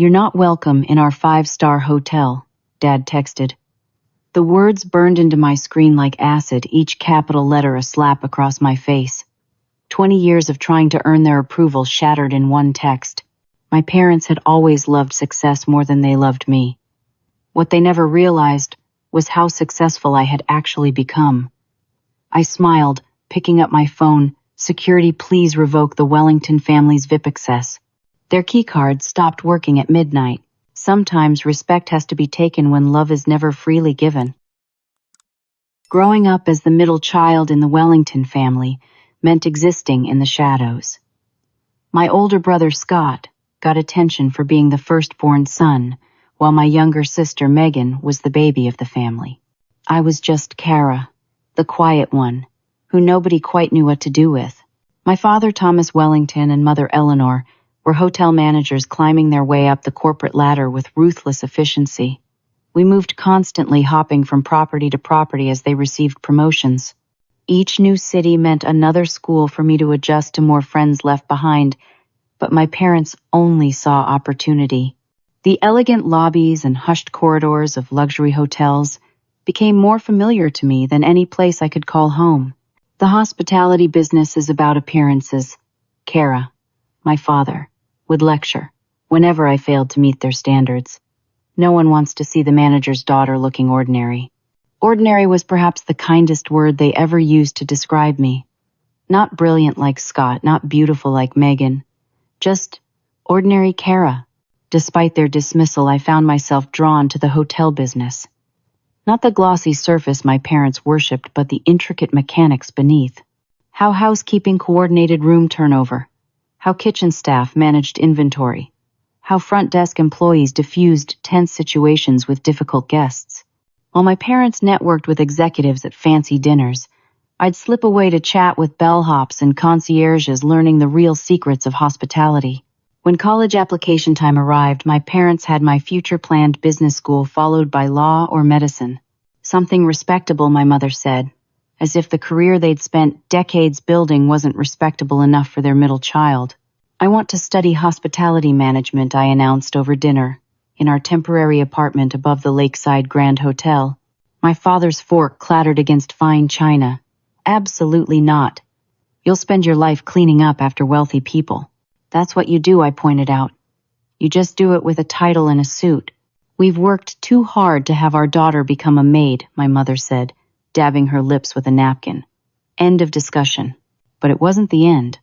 "You're not welcome in our 5-star hotel," Dad texted. The words burned into my screen like acid, each capital letter a slap across my face. 20 years of trying to earn their approval shattered in one text. My parents had always loved success more than they loved me. What they never realized was how successful I had actually become. I smiled, picking up my phone. "Security, please revoke the Wellington family's VIP access. Their keycards stopped working at midnight. Sometimes respect has to be taken when love is never freely given." Growing up as the middle child in the Wellington family meant existing in the shadows. My older brother Scott got attention for being the firstborn son, while my younger sister Megan was the baby of the family. I was just Kara, the quiet one, who nobody quite knew what to do with. My father Thomas Wellington and mother Eleanor were hotel managers climbing their way up the corporate ladder with ruthless efficiency. We moved constantly, hopping from property to property as they received promotions. Each new city meant another school for me to adjust to, more friends left behind, but my parents only saw opportunity. The elegant lobbies and hushed corridors of luxury hotels became more familiar to me than any place I could call home. "The hospitality business is about appearances," Kara, my father, would lecture whenever I failed to meet their standards. "No one wants to see the manager's daughter looking ordinary." Ordinary was perhaps the kindest word they ever used to describe me. Not brilliant like Scott, not beautiful like Megan, just ordinary Kara. Despite their dismissal, I found myself drawn to the hotel business. Not the glossy surface my parents worshipped, but the intricate mechanics beneath. How housekeeping coordinated room turnover, how kitchen staff managed inventory, how front desk employees diffused tense situations with difficult guests. While my parents networked with executives at fancy dinners, I'd slip away to chat with bellhops and concierges, learning the real secrets of hospitality. When college application time arrived, my parents had my future planned business school followed by law or medicine. Something respectable, my mother said, as if the career they'd spent decades building wasn't respectable enough for their middle child. "I want to study hospitality management," I announced over dinner, in our temporary apartment above the Lakeside Grand Hotel. My father's fork clattered against fine china. "Absolutely not. You'll spend your life cleaning up after wealthy people." "That's what you do," I pointed out. "You just do it with a title and a suit." "We've worked too hard to have our daughter become a maid," my mother said, dabbing her lips with a napkin. End of discussion. But it wasn't the end.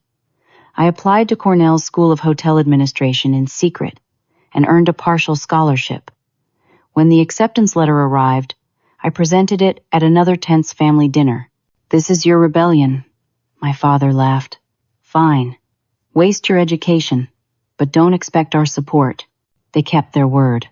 I applied to Cornell's School of Hotel Administration in secret and earned a partial scholarship. When the acceptance letter arrived, I presented it at another tense family dinner. "This is your rebellion," my father laughed. "Fine. Waste your education, but don't expect our support." They kept their word.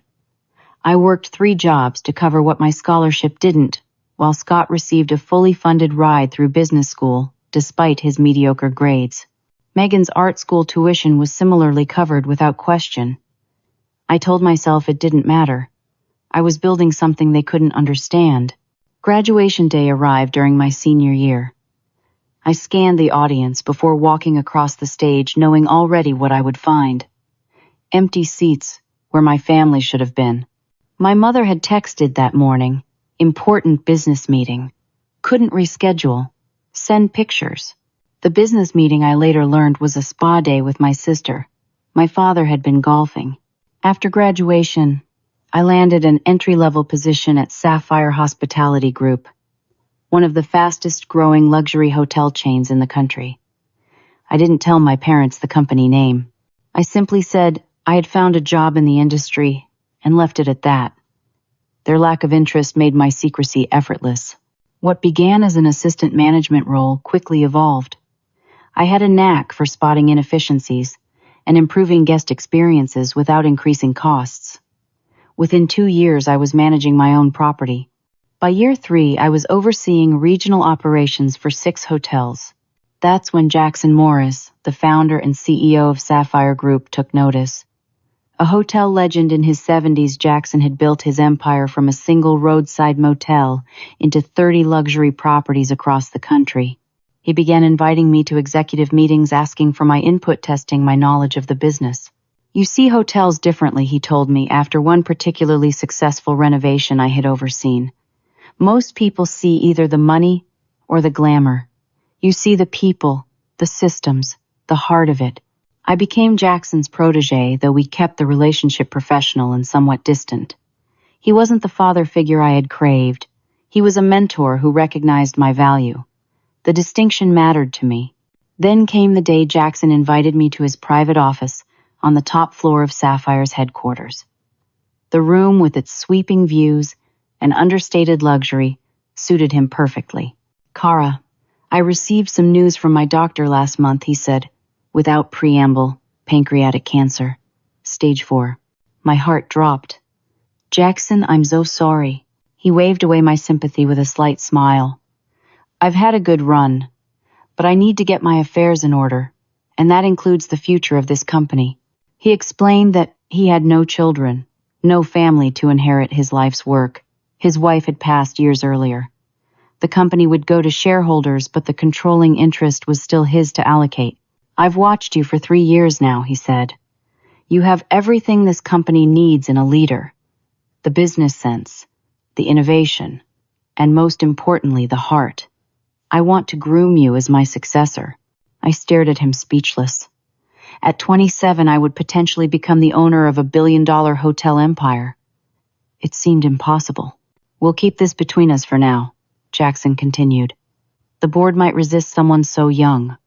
I worked 3 jobs to cover what my scholarship didn't, while Scott received a fully funded ride through business school, despite his mediocre grades. Megan's art school tuition was similarly covered without question. I told myself it didn't matter. I was building something they couldn't understand. Graduation day arrived during my senior year. I scanned the audience before walking across the stage, knowing already what I would find. Empty seats where my family should have been. My mother had texted that morning, "Important business meeting. Couldn't reschedule. Send pictures." The business meeting, I later learned, was a spa day with my sister. My father had been golfing. After graduation, I landed an entry-level position at Sapphire Hospitality Group, one of the fastest-growing luxury hotel chains in the country. I didn't tell my parents the company name. I simply said I had found a job in the industry and left it at that. Their lack of interest made my secrecy effortless. What began as an assistant management role quickly evolved. I had a knack for spotting inefficiencies and improving guest experiences without increasing costs. Within 2 years, I was managing my own property. By year 3, I was overseeing regional operations for 6 hotels. That's when Jackson Morris, the founder and CEO of Sapphire Group, took notice. A hotel legend in his 70s, Jackson had built his empire from a single roadside motel into 30 luxury properties across the country. He began inviting me to executive meetings, asking for my input, testing my knowledge of the business. You see hotels differently, he told me after one particularly successful renovation I had overseen. Most people see either the money or the glamour. You see the people, the systems, the heart of it. I became Jackson's protege, though we kept the relationship professional and somewhat distant. He wasn't the father figure I had craved. He was a mentor who recognized my value. The distinction mattered to me. Then came the day Jackson invited me to his private office on the top floor of Sapphire's headquarters. The room, with its sweeping views and understated luxury, suited him perfectly. "Kara, I received some news from my doctor last month," he said, without preamble. "Pancreatic cancer. Stage 4. My heart dropped. "Jackson, I'm so sorry." He waved away my sympathy with a slight smile. "I've had a good run, but I need to get my affairs in order, and that includes the future of this company." He explained that he had no children, no family to inherit his life's work. His wife had passed years earlier. The company would go to shareholders, but the controlling interest was still his to allocate. "I've watched you for 3 years now," he said. "You have everything this company needs in a leader. The business sense, the innovation, and most importantly, the heart. I want to groom you as my successor." I stared at him speechless. At 27, I would potentially become the owner of a billion-dollar hotel empire. It seemed impossible. "We'll keep this between us for now," Jackson continued. "The board might resist someone so young.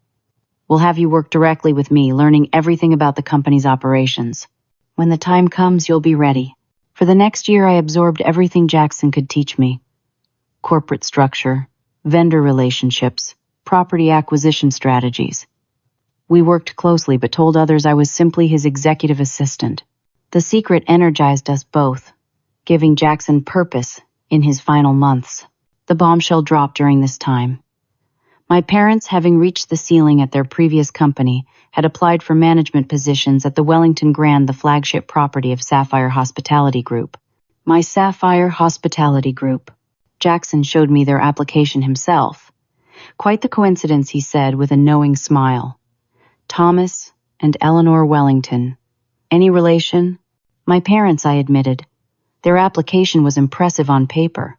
We'll have you work directly with me, learning everything about the company's operations. When the time comes, you'll be ready." For the next year, I absorbed everything Jackson could teach me. Corporate structure, vendor relationships, property acquisition strategies. We worked closely, but told others I was simply his executive assistant. The secret energized us both, giving Jackson purpose in his final months. The bombshell dropped during this time. My parents, having reached the ceiling at their previous company, had applied for management positions at the Wellington Grand, the flagship property of Sapphire Hospitality Group. My Sapphire Hospitality Group. Jackson showed me their application himself. "Quite the coincidence," he said with a knowing smile. "Thomas and Eleanor Wellington. Any relation?" "My parents," I admitted. Their application was impressive on paper.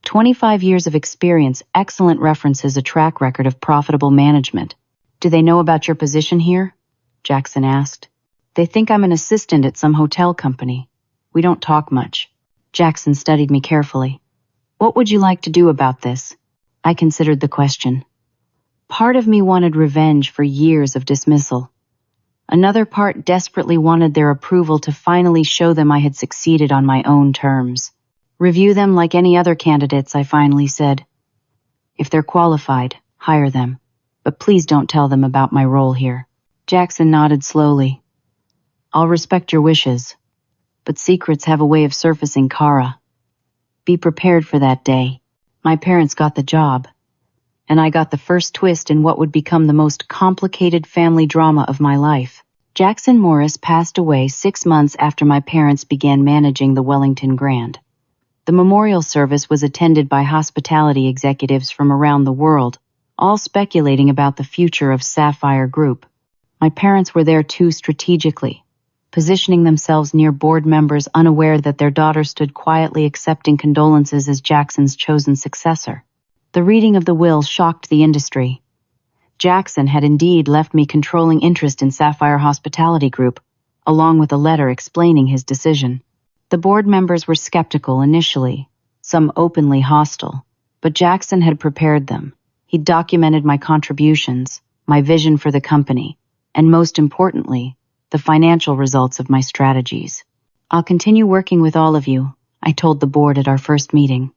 25 years of experience, excellent references, a track record of profitable management. "Do they know about your position here?" Jackson asked. "They think I'm an assistant at some hotel company. We don't talk much." Jackson studied me carefully. "What would you like to do about this?" I considered the question. Part of me wanted revenge for years of dismissal. Another part desperately wanted their approval to finally show them I had succeeded on my own terms. "Review them like any other candidates," I finally said. "If they're qualified, hire them. But please don't tell them about my role here." Jackson nodded slowly. "I'll respect your wishes, but secrets have a way of surfacing, Kara. Be prepared for that day." My parents got the job, and I got the first twist in what would become the most complicated family drama of my life. Jackson Morris passed away 6 months after my parents began managing the Wellington Grand. The memorial service was attended by hospitality executives from around the world, all speculating about the future of Sapphire Group. My parents were there too, strategically, positioning themselves near board members, unaware that their daughter stood quietly accepting condolences as Jackson's chosen successor. The reading of the will shocked the industry. Jackson had indeed left me controlling interest in Sapphire Hospitality Group, along with a letter explaining his decision. The board members were skeptical initially, some openly hostile, but Jackson had prepared them. He documented my contributions, my vision for the company, and most importantly, the financial results of my strategies. "I'll continue working with all of you," I told the board at our first meeting,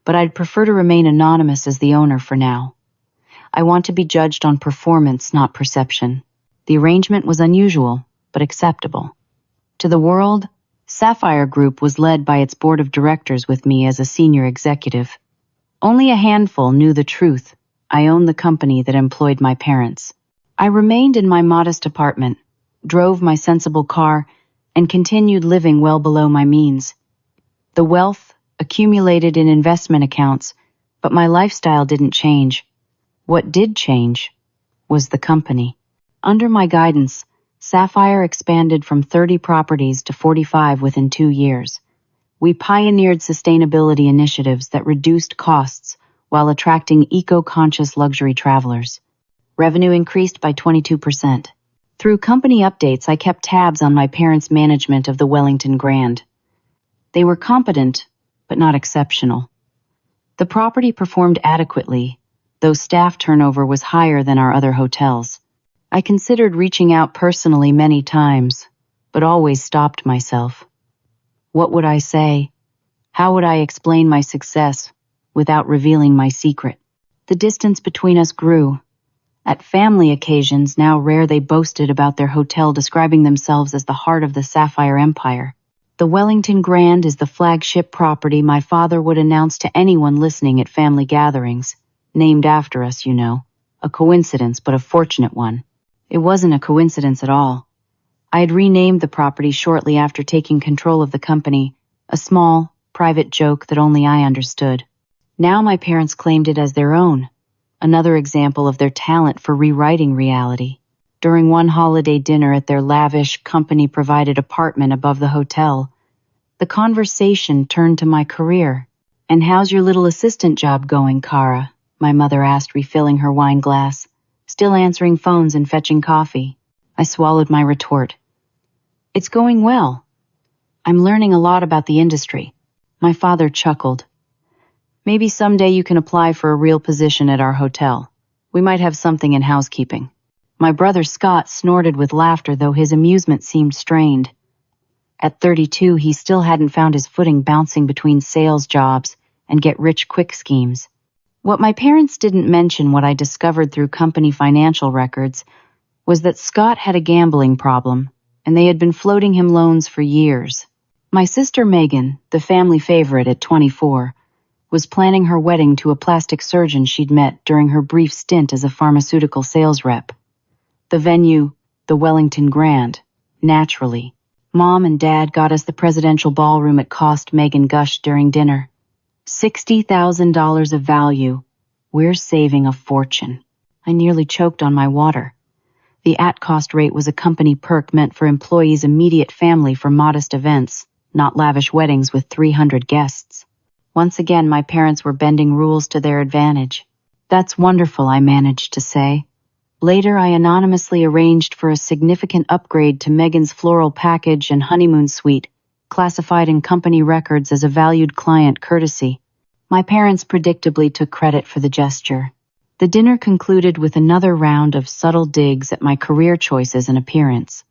"but I'd prefer to remain anonymous as the owner for now. I want to be judged on performance, not perception." The arrangement was unusual, but acceptable. To the world, Sapphire Group was led by its board of directors with me as a senior executive. Only a handful knew the truth. I owned the company that employed my parents. I remained in my modest apartment, drove my sensible car, and continued living well below my means. The wealth accumulated in investment accounts, but my lifestyle didn't change. What did change was the company. Under my guidance, Sapphire expanded from 30 properties to 45 within 2 years. We pioneered sustainability initiatives that reduced costs while attracting eco-conscious luxury travelers. Revenue increased by 22%. Through company updates, I kept tabs on my parents' management of the Wellington Grand. They were competent, but not exceptional. The property performed adequately, though staff turnover was higher than our other hotels. I considered reaching out personally many times, but always stopped myself. What would I say? How would I explain my success without revealing my secret? The distance between us grew. At family occasions, now rare, they boasted about their hotel, describing themselves as the heart of the Sapphire Empire. The Wellington Grand is the flagship property my father would announce to anyone listening at family gatherings. Named after us, you know. A coincidence, but a fortunate one. It wasn't a coincidence at all. I had renamed the property shortly after taking control of the company, a small, private joke that only I understood. Now my parents claimed it as their own. Another example of their talent for rewriting reality. During one holiday dinner at their lavish, company-provided apartment above the hotel, the conversation turned to my career. "And how's your little assistant job going, Kara?" my mother asked, refilling her wine glass, still answering phones and fetching coffee. I swallowed my retort. "It's going well. I'm learning a lot about the industry." My father chuckled. "Maybe someday you can apply for a real position at our hotel. We might have something in housekeeping." My brother Scott snorted with laughter, though his amusement seemed strained. At 32, he still hadn't found his footing, bouncing between sales jobs and get-rich-quick schemes. What my parents didn't mention, what I discovered through company financial records, was that Scott had a gambling problem, and they had been floating him loans for years. My sister Megan, the family favorite at 24, was planning her wedding to a plastic surgeon she'd met during her brief stint as a pharmaceutical sales rep. The venue, the Wellington Grand, naturally. Mom and Dad got us the presidential ballroom. It cost, Megan gushed during dinner. $60,000 of value. We're saving a fortune. I nearly choked on my water. The at-cost rate was a company perk meant for employees' immediate family for modest events, not lavish weddings with 300 guests. Once again, my parents were bending rules to their advantage. "That's wonderful," I managed to say. Later, I anonymously arranged for a significant upgrade to Megan's floral package and honeymoon suite, classified in company records as a valued client courtesy. My parents predictably took credit for the gesture. The dinner concluded with another round of subtle digs at my career choices and appearance.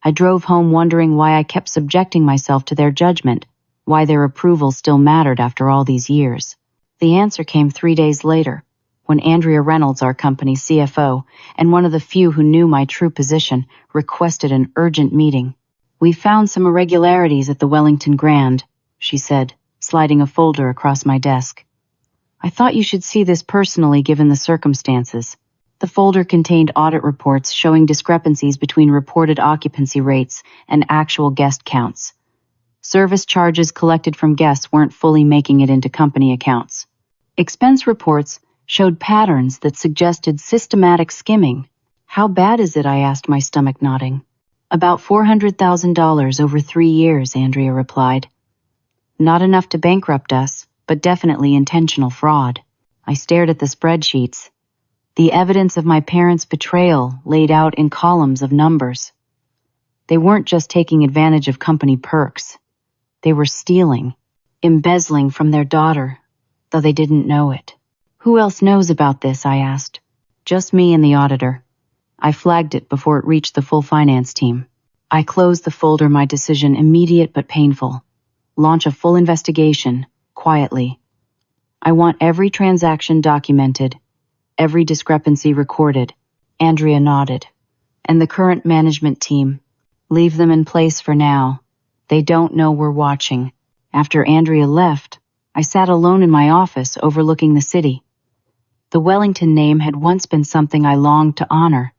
I drove home wondering why I kept subjecting myself to their judgment, why their approval still mattered after all these years. The answer came 3 days later, when Andrea Reynolds, our company's CFO, and one of the few who knew my true position, requested an urgent meeting. "We found some irregularities at the Wellington Grand," she said, sliding a folder across my desk. "I thought you should see this personally given the circumstances." The folder contained audit reports showing discrepancies between reported occupancy rates and actual guest counts. Service charges collected from guests weren't fully making it into company accounts. Expense reports showed patterns that suggested systematic skimming. "How bad is it?" I asked, my stomach nodding. "About $400,000 over 3 years, Andrea replied. "Not enough to bankrupt us, but definitely intentional fraud." I stared at the spreadsheets. The evidence of my parents' betrayal laid out in columns of numbers. They weren't just taking advantage of company perks. They were stealing, embezzling from their daughter, though they didn't know it. "Who else knows about this?" I asked. "Just me and the auditor." I flagged it before it reached the full finance team. I closed the folder, my decision immediate but painful. Launch a full investigation, quietly. I want every transaction documented, every discrepancy recorded. Andrea nodded. "And the current management team? Leave them in place for now. They don't know we're watching." After Andrea left, I sat alone in my office overlooking the city. The Wellington name had once been something I longed to honor.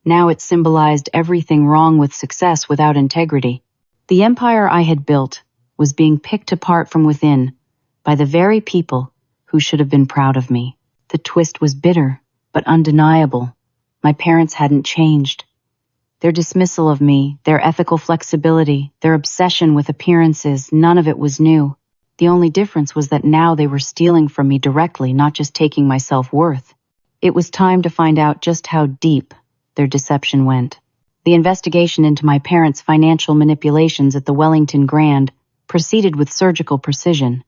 Now it symbolized everything wrong with success without integrity. The empire I had built was being picked apart from within by the very people who should have been proud of me. The twist was bitter, but undeniable. My parents hadn't changed. Their dismissal of me, their ethical flexibility, their obsession with appearances, none of it was new. The only difference was that now they were stealing from me directly, not just taking my self-worth. It was time to find out just how deep their deception went. The investigation into my parents' financial manipulations at the Wellington Grand proceeded with surgical precision.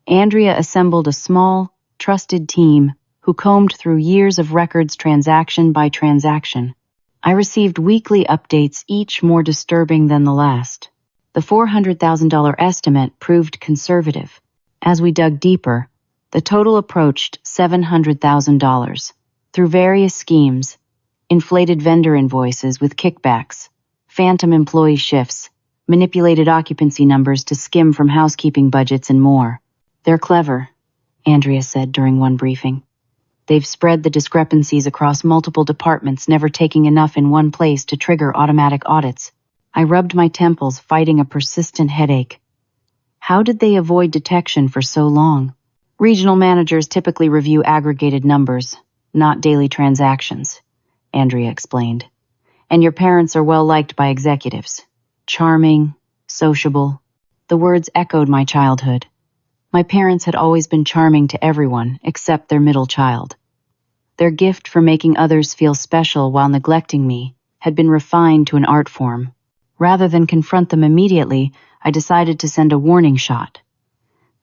Andrea assembled a small, trusted team who combed through years of records transaction by transaction. I received weekly updates, each more disturbing than the last. The $400,000 estimate proved conservative. As we dug deeper, the total approached $700,000 through various schemes: inflated vendor invoices with kickbacks, phantom employee shifts, manipulated occupancy numbers to skim from housekeeping budgets, and more. "They're clever," Andrea said during one briefing. "They've spread the discrepancies across multiple departments, never taking enough in one place to trigger automatic audits." I rubbed my temples, fighting a persistent headache. How did they avoid detection for so long? "Regional managers typically review aggregated numbers, not daily transactions," Andrea explained. "And your parents are well liked by executives. Charming, sociable." The words echoed my childhood. My parents had always been charming to everyone except their middle child. Their gift for making others feel special while neglecting me had been refined to an art form. Rather than confront them immediately, I decided to send a warning shot.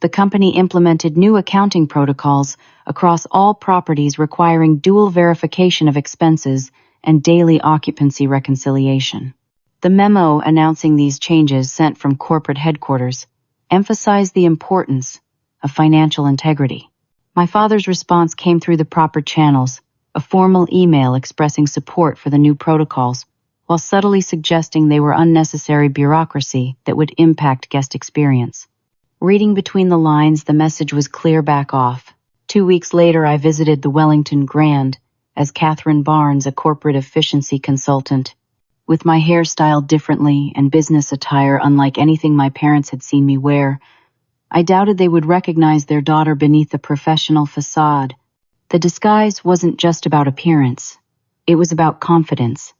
The company implemented new accounting protocols across all properties, requiring dual verification of expenses and daily occupancy reconciliation. The memo announcing these changes, sent from corporate headquarters, emphasized the importance of financial integrity. My father's response came through the proper channels: a formal email expressing support for the new protocols, while subtly suggesting they were unnecessary bureaucracy that would impact guest experience. Reading between the lines, the message was clear: back off. 2 weeks later, I visited the Wellington Grand as Catherine Barnes, a corporate efficiency consultant. With my hair styled differently and business attire unlike anything my parents had seen me wear, I doubted they would recognize their daughter beneath the professional facade. The disguise wasn't just about appearance. It was about confidence.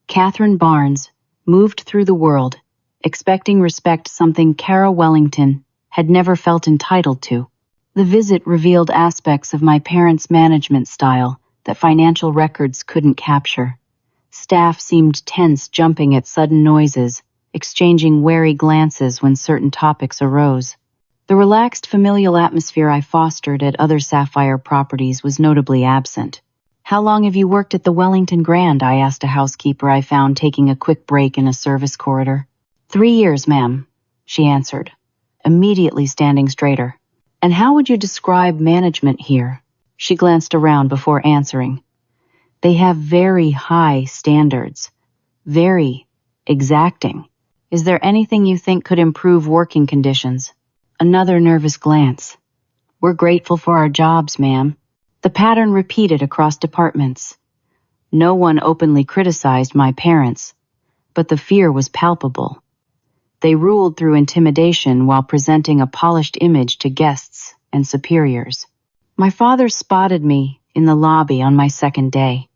Catherine Barnes moved through the world, expecting respect, something Kara Wellington had never felt entitled to. The visit revealed aspects of my parents' management style that financial records couldn't capture. Staff seemed tense, jumping at sudden noises, exchanging wary glances when certain topics arose. The relaxed, familial atmosphere I fostered at other Sapphire properties was notably absent. "How long have you worked at the Wellington Grand?" I asked a housekeeper I found taking a quick break in a service corridor. 3 years, ma'am," she answered, immediately standing straighter. "And how would you describe management here?" She glanced around before answering. "They have very high standards, very exacting. Is there anything you think could improve working conditions?" Another nervous glance. "We're grateful for our jobs, ma'am." The pattern repeated across departments. No one openly criticized my parents, but the fear was palpable. They ruled through intimidation while presenting a polished image to guests and superiors. My father spotted me in the lobby on my second day.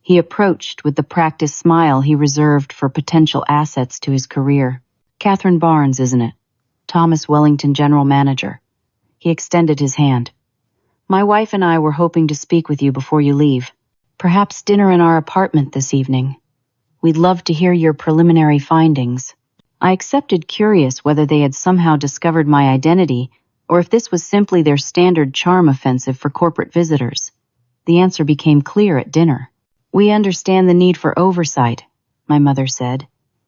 He approached with the practiced smile he reserved for potential assets to his career. "Catherine Barnes, isn't it? Thomas Wellington, General Manager." He extended his hand. "My wife and I were hoping to speak with you before you leave. Perhaps dinner in our apartment this evening. We'd love to hear your preliminary findings." I accepted, curious whether they had somehow discovered my identity or if this was simply their standard charm offensive for corporate visitors. The answer became clear at dinner. "We understand the need for oversight," my mother said,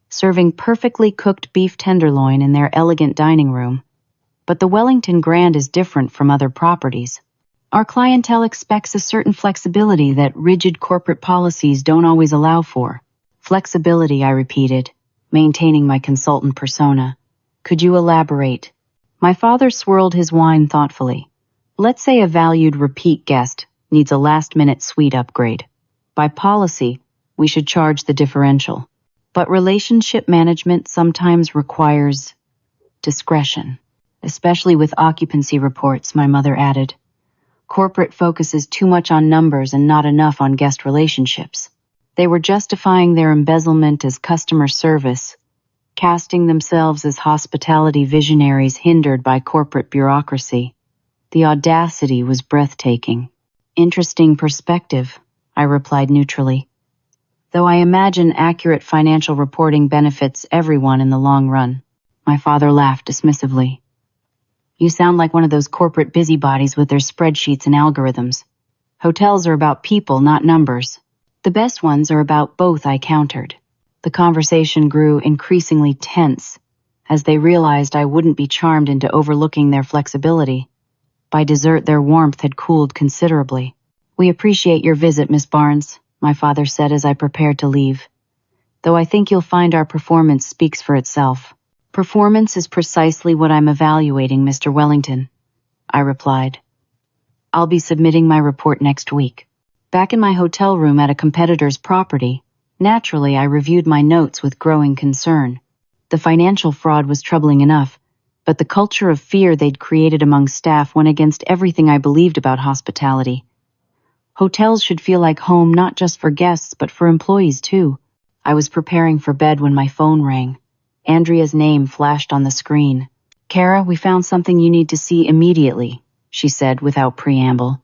serving perfectly cooked beef tenderloin in their elegant dining room. "But the Wellington Grand is different from other properties. Our clientele expects a certain flexibility that rigid corporate policies don't always allow for." "Flexibility," I repeated, maintaining my consultant persona. "Could you elaborate?" My father swirled his wine thoughtfully. "Let's say a valued repeat guest needs a last-minute suite upgrade. By policy, we should charge the differential. But relationship management sometimes requires discretion, especially with occupancy reports," my mother added. "Corporate focuses too much on numbers and not enough on guest relationships." They were justifying their embezzlement as customer service, casting themselves as hospitality visionaries hindered by corporate bureaucracy. The audacity was breathtaking. Interesting perspective, I replied neutrally. Though I imagine accurate financial reporting benefits everyone in the long run. My father laughed dismissively. You sound like one of those corporate busybodies with their spreadsheets and algorithms. Hotels are about people, not numbers. The best ones are about both, I countered. The conversation grew increasingly tense as they realized I wouldn't be charmed into overlooking their flexibility. By dessert, their warmth had cooled considerably. We appreciate your visit, Miss Barnes, my father said as I prepared to leave. Though I think you'll find our performance speaks for itself. Performance is precisely what I'm evaluating, Mr. Wellington, I replied. I'll be submitting my report next week. Back in my hotel room at a competitor's property, naturally I reviewed my notes with growing concern. The financial fraud was troubling enough, but the culture of fear they'd created among staff went against everything I believed about hospitality. Hotels should feel like home not just for guests but for employees too. I was preparing for bed when my phone rang. Andrea's name flashed on the screen. Kara, we found something you need to see immediately, she said without preamble.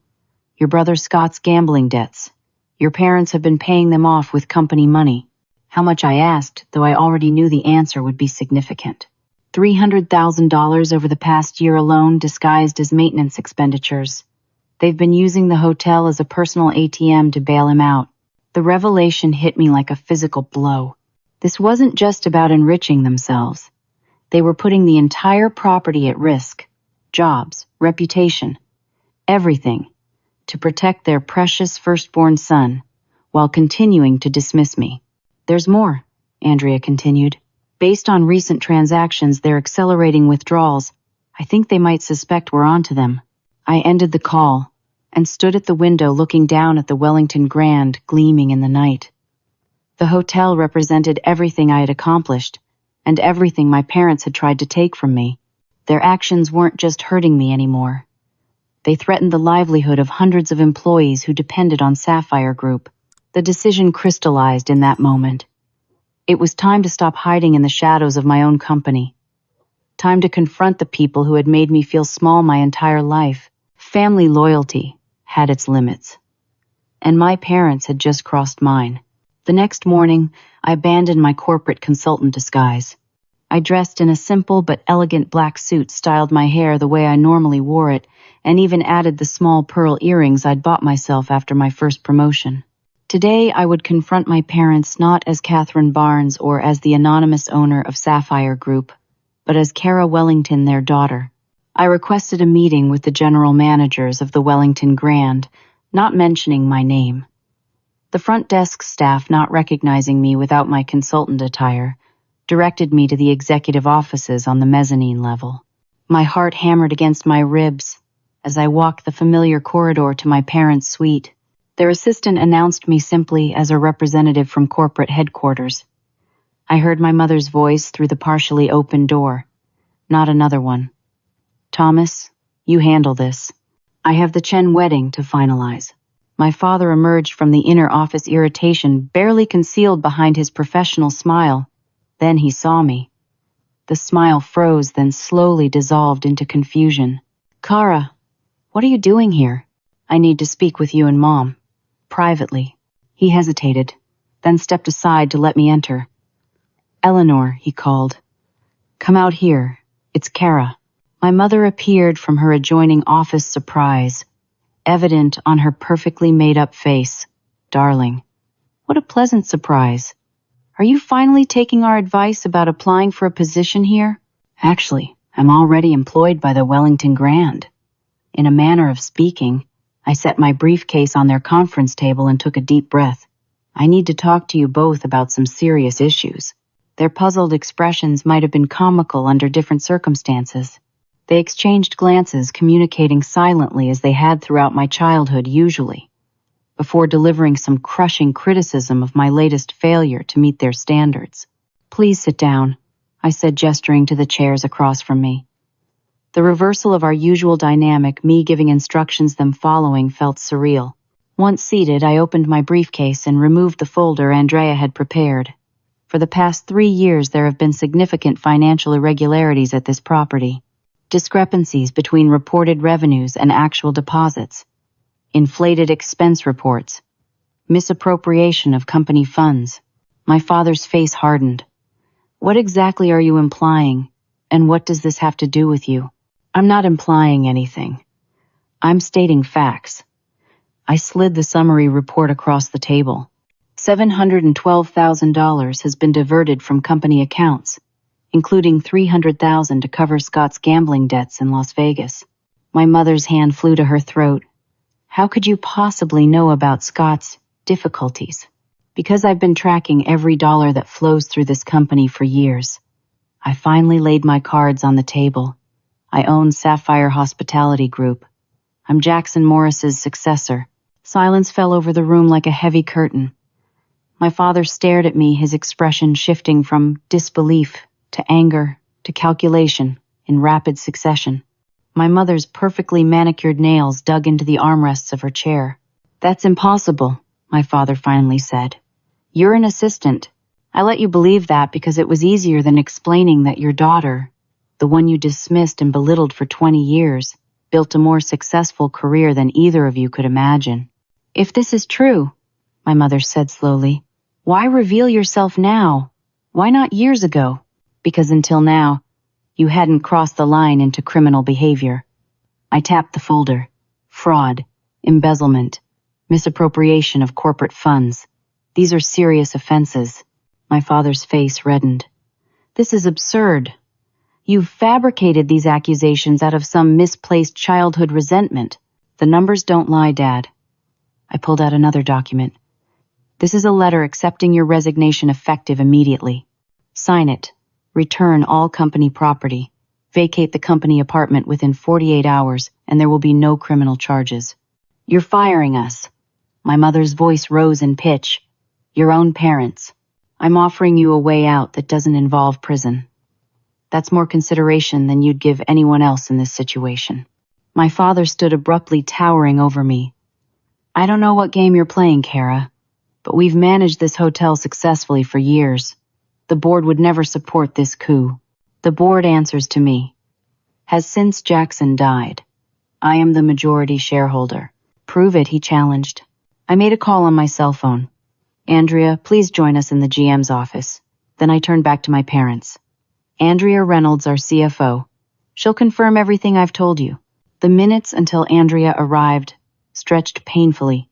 Your brother Scott's gambling debts. Your parents have been paying them off with company money. How much I asked, though I already knew the answer would be significant. $300,000 over the past year alone, disguised as maintenance expenditures. They've been using the hotel as a personal ATM to bail him out. The revelation hit me like a physical blow. This wasn't just about enriching themselves. They were putting the entire property at risk. Jobs, reputation, everything, to protect their precious firstborn son, while continuing to dismiss me. There's more, Andrea continued. Based on recent transactions, they're accelerating withdrawals. I think they might suspect we're onto them. I ended the call and stood at the window looking down at the Wellington Grand gleaming in the night. The hotel represented everything I had accomplished and everything my parents had tried to take from me. Their actions weren't just hurting me anymore. They threatened the livelihood of hundreds of employees who depended on Sapphire Group. The decision crystallized in that moment. It was time to stop hiding in the shadows of my own company. Time to confront the people who had made me feel small my entire life. Family loyalty had its limits. And my parents had just crossed mine. The next morning, I abandoned my corporate consultant disguise. I dressed in a simple but elegant black suit, styled my hair the way I normally wore it, and even added the small pearl earrings I'd bought myself after my first promotion. Today, I would confront my parents not as Catherine Barnes or as the anonymous owner of Sapphire Group, but as Kara Wellington, their daughter. I requested a meeting with the general managers of the Wellington Grand, not mentioning my name. The front desk staff, not recognizing me without my consultant attire, directed me to the executive offices on the mezzanine level. My heart hammered against my ribs as I walked the familiar corridor to my parents' suite. Their assistant announced me simply as a representative from corporate headquarters. I heard my mother's voice through the partially open door. Not another one. Thomas, you handle this. I have the Chen wedding to finalize. My father emerged from the inner office, irritation barely concealed behind his professional smile. Then he saw me. The smile froze, then slowly dissolved into confusion. Kara, what are you doing here? I need to speak with you and Mom. Privately. He hesitated, then stepped aside to let me enter. Eleanor, he called. Come out here. It's Kara. My mother appeared from her adjoining office, surprise, evident on her perfectly made-up face. Darling, what a pleasant surprise. Are you finally taking our advice about applying for a position here? Actually, I'm already employed by the Wellington Grand. In a manner of speaking, I set my briefcase on their conference table and took a deep breath. I need to talk to you both about some serious issues. Their puzzled expressions might have been comical under different circumstances. They exchanged glances, communicating silently as they had throughout my childhood usually, before delivering some crushing criticism of my latest failure to meet their standards. Please sit down, I said, gesturing to the chairs across from me. The reversal of our usual dynamic, me giving instructions, them following, felt surreal. Once seated, I opened my briefcase and removed the folder Andrea had prepared. For the past 3 years, there have been significant financial irregularities at this property. Discrepancies between reported revenues and actual deposits. Inflated expense reports. Misappropriation of company funds. My father's face hardened. What exactly are you implying, and what does this have to do with you? I'm not implying anything. I'm stating facts. I slid the summary report across the table. $712,000 has been diverted from company accounts, including $300,000 to cover Scott's gambling debts in Las Vegas. My mother's hand flew to her throat. How could you possibly know about Scott's difficulties? Because I've been tracking every dollar that flows through this company for years. I finally laid my cards on the table. I own Sapphire Hospitality Group. I'm Jackson Morris's successor. Silence fell over the room like a heavy curtain. My father stared at me, his expression shifting from disbelief to anger to calculation in rapid succession. My mother's perfectly manicured nails dug into the armrests of her chair. That's impossible, my father finally said. You're an assistant. I let you believe that because it was easier than explaining that your daughter, the one you dismissed and belittled for 20 years, built a more successful career than either of you could imagine. If this is true, my mother said slowly, why reveal yourself now? Why not years ago? Because until now, you hadn't crossed the line into criminal behavior. I tapped the folder. Fraud, embezzlement, misappropriation of corporate funds. These are serious offenses. My father's face reddened. This is absurd. You've fabricated these accusations out of some misplaced childhood resentment. The numbers don't lie, Dad. I pulled out another document. This is a letter accepting your resignation effective immediately. Sign it. Return all company property. Vacate the company apartment within 48 hours, and there will be no criminal charges. You're firing us. My mother's voice rose in pitch. Your own parents. I'm offering you a way out that doesn't involve prison. That's more consideration than you'd give anyone else in this situation. My father stood abruptly, towering over me. I don't know what game you're playing, Kara, but we've managed this hotel successfully for years. The board would never support this coup. The board answers to me. Has since Jackson died. I am the majority shareholder. Prove it, he challenged. I made a call on my cell phone. Andrea, please join us in the GM's office. Then I turned back to my parents. Andrea Reynolds, our CFO. She'll confirm everything I've told you. The minutes until Andrea arrived stretched painfully.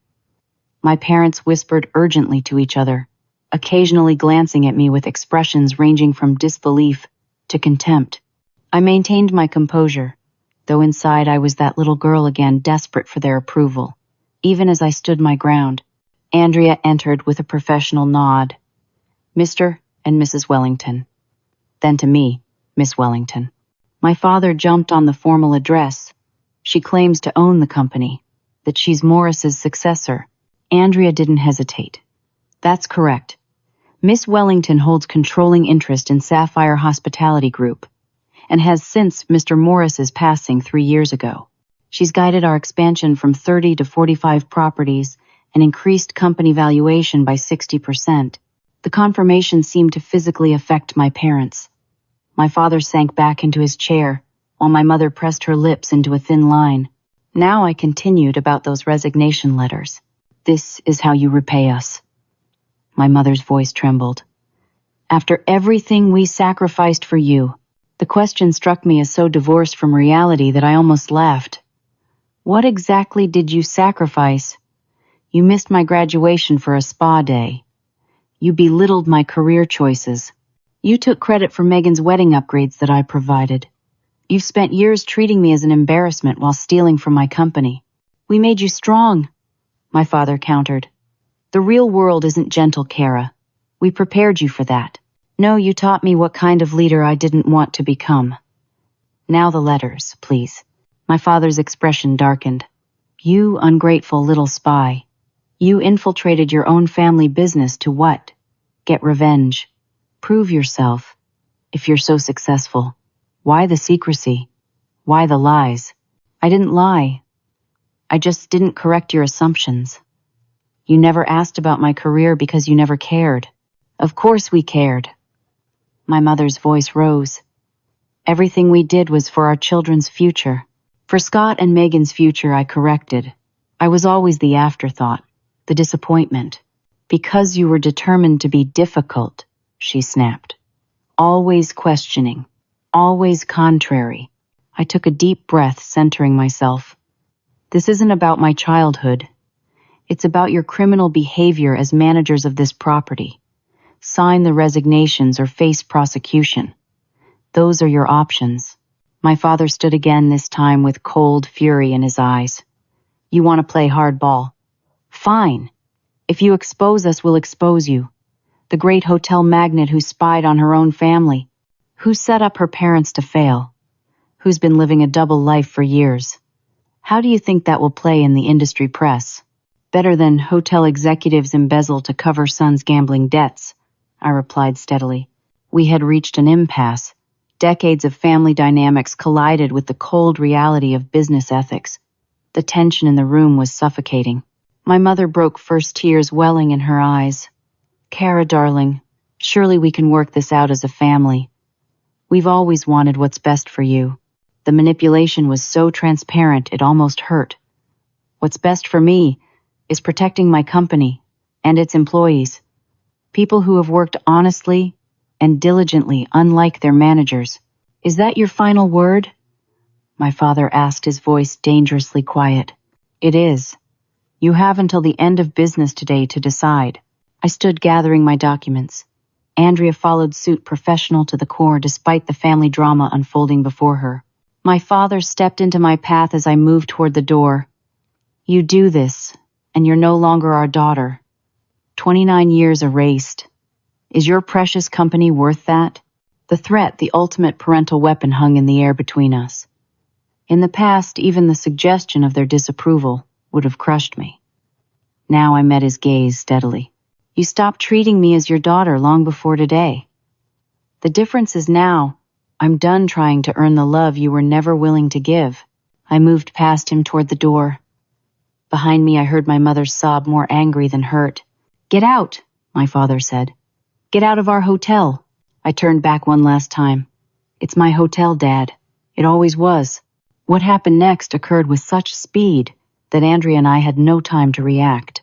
My parents whispered urgently to each other, occasionally glancing at me with expressions ranging from disbelief to contempt. I maintained my composure, though inside I was that little girl again, desperate for their approval. Even as I stood my ground, Andrea entered with a professional nod. Mr. and Mrs. Wellington. Then to me, Miss Wellington. My father jumped on the formal address. She claims to own the company, that she's Morris's successor. Andrea didn't hesitate. That's correct. Miss Wellington holds controlling interest in Sapphire Hospitality Group, and has since Mr. Morris's passing 3 years ago. She's guided our expansion from 30 to 45 properties and increased company valuation by 60%. The confirmation seemed to physically affect my parents. My father sank back into his chair, while my mother pressed her lips into a thin line. Now I continued about those resignation letters. This is how you repay us. My mother's voice trembled. After everything we sacrificed for you, the question struck me as so divorced from reality that I almost laughed. What exactly did you sacrifice? You missed my graduation for a spa day. You belittled my career choices. You took credit for Megan's wedding upgrades that I provided. You've spent years treating me as an embarrassment while stealing from my company. We made you strong, my father countered. The real world isn't gentle, Kara. We prepared you for that. No, you taught me what kind of leader I didn't want to become. Now the letters, please. My father's expression darkened. You ungrateful little spy. You infiltrated your own family business to what? Get revenge. Prove yourself. If you're so successful, why the secrecy? Why the lies? I didn't lie. I just didn't correct your assumptions. You never asked about my career because you never cared. Of course we cared. My mother's voice rose. Everything we did was for our children's future. For Scott and Megan's future, I corrected. I was always the afterthought, the disappointment. Because you were determined to be difficult, she snapped. Always questioning, always contrary. I took a deep breath, centering myself. This isn't about my childhood. It's about your criminal behavior as managers of this property. Sign the resignations or face prosecution. Those are your options. My father stood again, this time with cold fury in his eyes. You want to play hardball? Fine. If you expose us, we'll expose you. The great hotel magnate who spied on her own family, who set up her parents to fail, who's been living a double life for years. How do you think that will play in the industry press? Better than hotel executives embezzle to cover sons' gambling debts, I replied steadily. We had reached an impasse. Decades of family dynamics collided with the cold reality of business ethics. The tension in the room was suffocating. My mother broke first, tears welling in her eyes. Kara, darling, surely we can work this out as a family. We've always wanted what's best for you. The manipulation was so transparent it almost hurt. What's best for me is protecting my company and its employees, people who have worked honestly and diligently, unlike their managers. Is that your final word? My father asked, his voice dangerously quiet. It is. You have until the end of business today to decide. I stood gathering my documents. Andrea followed suit, professional to the core despite the family drama unfolding before her. My father stepped into my path as I moved toward the door. You do this, and you're no longer our daughter. 29 years erased. Is your precious company worth that? The threat, the ultimate parental weapon, hung in the air between us. In the past, even the suggestion of their disapproval would have crushed me. Now I met his gaze steadily. You stopped treating me as your daughter long before today. The difference is now, I'm done trying to earn the love you were never willing to give. I moved past him toward the door. Behind me, I heard my mother sob, more angry than hurt. Get out, my father said. Get out of our hotel. I turned back one last time. It's my hotel, Dad. It always was. What happened next occurred with such speed that Andrea and I had no time to react.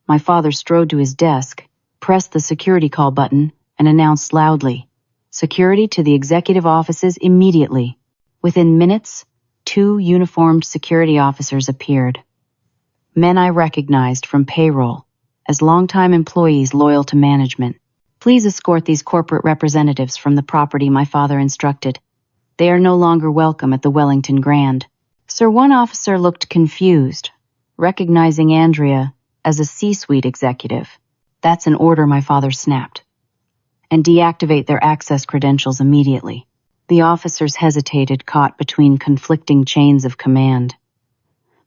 My father strode to his desk, pressed the security call button, and announced loudly, "Security to the executive offices immediately." Within minutes, 2 uniformed security officers appeared. Men I recognized from payroll as longtime employees loyal to management. Please escort these corporate representatives from the property, my father instructed. They are no longer welcome at the Wellington Grand. Sir, one officer looked confused, recognizing Andrea as a C-suite executive. That's an order, my father snapped. And deactivate their access credentials immediately. The officers hesitated, caught between conflicting chains of command.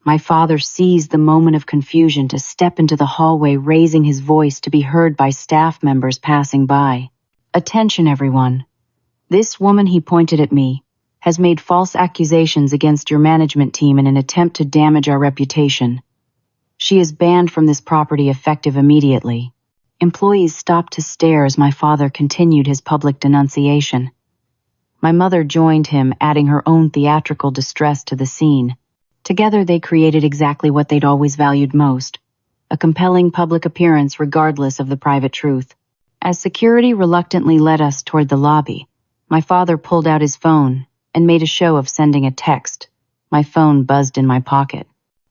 My father seized the moment of confusion to step into the hallway, raising his voice to be heard by staff members passing by. Attention, everyone. This woman, he pointed at me, has made false accusations against your management team in an attempt to damage our reputation. She is banned from this property effective immediately. Employees stopped to stare as my father continued his public denunciation. My mother joined him, adding her own theatrical distress to the scene. Together they created exactly what they'd always valued most, a compelling public appearance regardless of the private truth. As security reluctantly led us toward the lobby, my father pulled out his phone and made a show of sending a text. My phone buzzed in my pocket.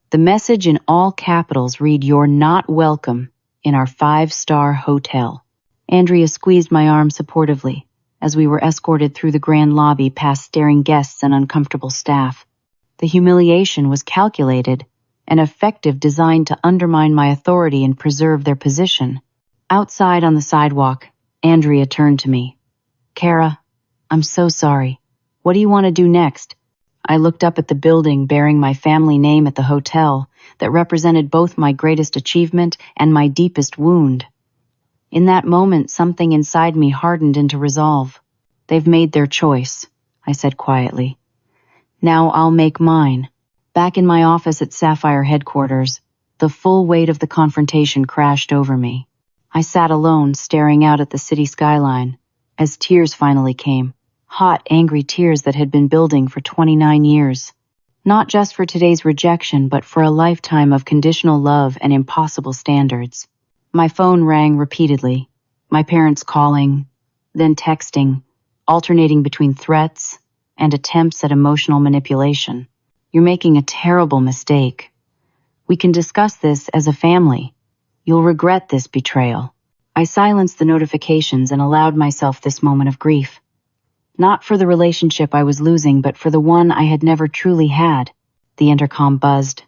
The message in all capitals read, "You're not welcome in our 5-star hotel." Andrea squeezed my arm supportively as we were escorted through the grand lobby past staring guests and uncomfortable staff. The humiliation was calculated and effective, designed to undermine my authority and preserve their position. Outside on the sidewalk, Andrea turned to me. "Kara, I'm so sorry. What do you want to do next?" I looked up at the building bearing my family name at the hotel that represented both my greatest achievement and my deepest wound. In that moment, something inside me hardened into resolve. "They've made their choice," I said quietly. "Now I'll make mine." Back in my office at Sapphire headquarters, The full weight of the confrontation crashed over me. I sat alone, staring out at the city skyline, as tears finally came. Hot, angry tears that had been building for 29 years. Not just for today's rejection, but for a lifetime of conditional love and impossible standards. My phone rang repeatedly, my parents calling, then texting, alternating between threats and attempts at emotional manipulation. You're making a terrible mistake. We can discuss this as a family. You'll regret this betrayal. I silenced the notifications and allowed myself this moment of grief. Not for the relationship I was losing, but for the one I had never truly had. The intercom buzzed.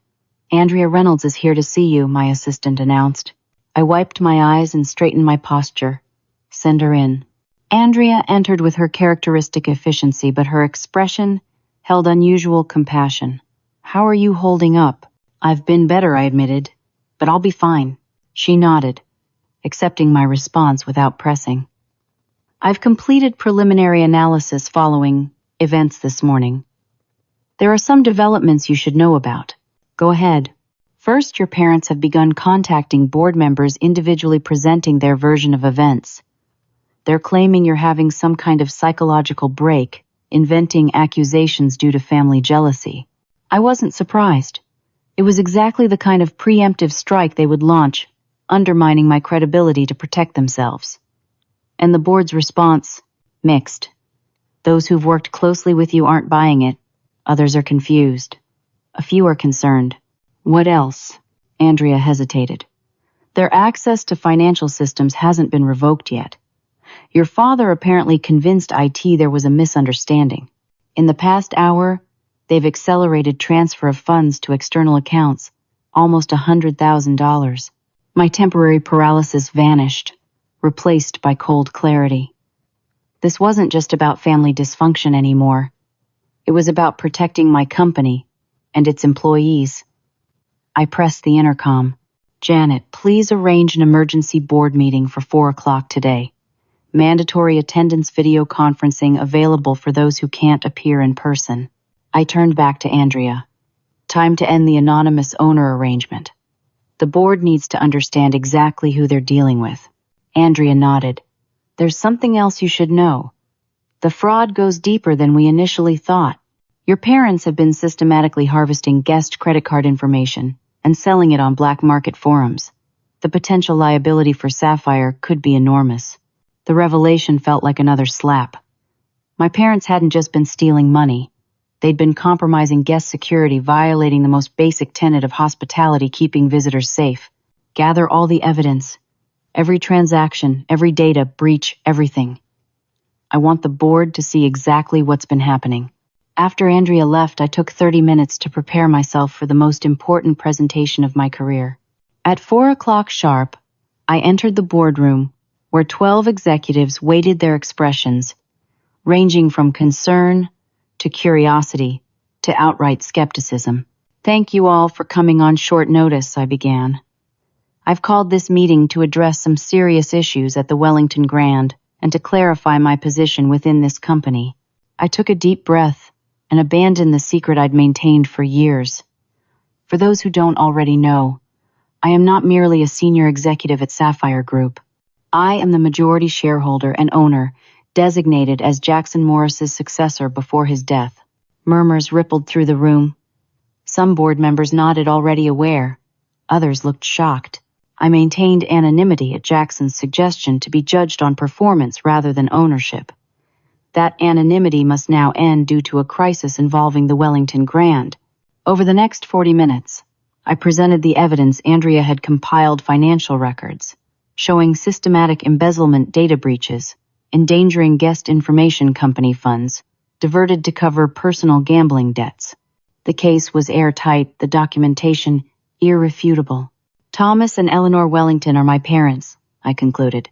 "Andrea Reynolds is here to see you," my assistant announced. I wiped my eyes and straightened my posture. "Send her in." Andrea entered with her characteristic efficiency, but her expression held unusual compassion. "How are you holding up?" "I've been better," I admitted, "but I'll be fine." She nodded, accepting my response without pressing. "I've completed preliminary analysis following events this morning. There are some developments you should know about." "Go ahead." "First, your parents have begun contacting board members individually presenting their version of events. They're claiming you're having some kind of psychological break, inventing accusations due to family jealousy." I wasn't surprised. It was exactly the kind of preemptive strike they would launch, undermining my credibility to protect themselves. And the board's response? Mixed. Those who've worked closely with you aren't buying it. Others are confused. A few are concerned. "What else?" Andrea hesitated. "Their access to financial systems hasn't been revoked yet. Your father apparently convinced IT there was a misunderstanding. In the past hour, they've accelerated transfer of funds to external accounts, almost $100,000. My temporary paralysis vanished, replaced by cold clarity. This wasn't just about family dysfunction anymore. It was about protecting my company and its employees. I pressed the intercom. "Janet, please arrange an emergency board meeting for 4 o'clock today. Mandatory attendance video conferencing available for those who can't appear in person." I turned back to Andrea. "Time to end the anonymous owner arrangement. The board needs to understand exactly who they're dealing with." Andrea nodded. "There's something else you should know. The fraud goes deeper than we initially thought. Your parents have been systematically harvesting guest credit card information and selling it on black market forums. The potential liability for Sapphire could be enormous." The revelation felt like another slap. My parents hadn't just been stealing money. They'd been compromising guest security, violating the most basic tenet of hospitality, keeping visitors safe. Gather all the evidence. Every transaction, every data, breach, everything. I want the board to see exactly what's been happening. After Andrea left, I took 30 minutes to prepare myself for the most important presentation of my career. At 4 o'clock sharp, I entered the boardroom, where 12 executives waited their expressions, ranging from concern to curiosity to outright skepticism. "Thank you all for coming on short notice," I began. "I've called this meeting to address some serious issues at the Wellington Grand and to clarify my position within this company." I took a deep breath and abandoned the secret I'd maintained for years. For those who don't already know, I am not merely a senior executive at Sapphire Group. I am the majority shareholder and owner, designated as Jackson Morris's successor before his death. Murmurs rippled through the room. Some board members nodded, already aware. Others looked shocked. I maintained anonymity at Jackson's suggestion to be judged on performance rather than ownership. That anonymity must now end due to a crisis involving the Wellington Grand. Over the next 40 minutes, I presented the evidence Andrea had compiled: financial records, showing systematic embezzlement, data breaches, endangering guest information company funds, diverted to cover personal gambling debts. The case was airtight, the documentation irrefutable. "Thomas and Eleanor Wellington are my parents," I concluded.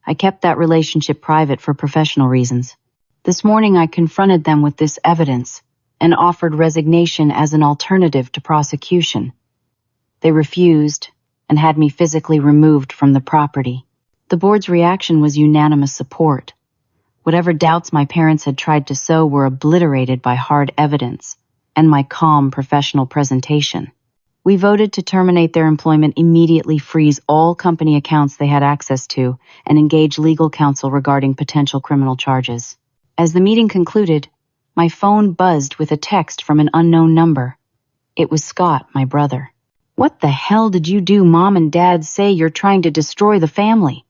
"I kept that relationship private for professional reasons. This morning I confronted them with this evidence and offered resignation as an alternative to prosecution. They refused and had me physically removed from the property. The board's reaction was unanimous support. Whatever doubts my parents had tried to sow were obliterated by hard evidence and my calm professional presentation. We voted to terminate their employment immediately, freeze all company accounts they had access to, and engage legal counsel regarding potential criminal charges. As the meeting concluded, my phone buzzed with a text from an unknown number. It was Scott, my brother. "What the hell did you do? Mom and Dad say you're trying to destroy the family.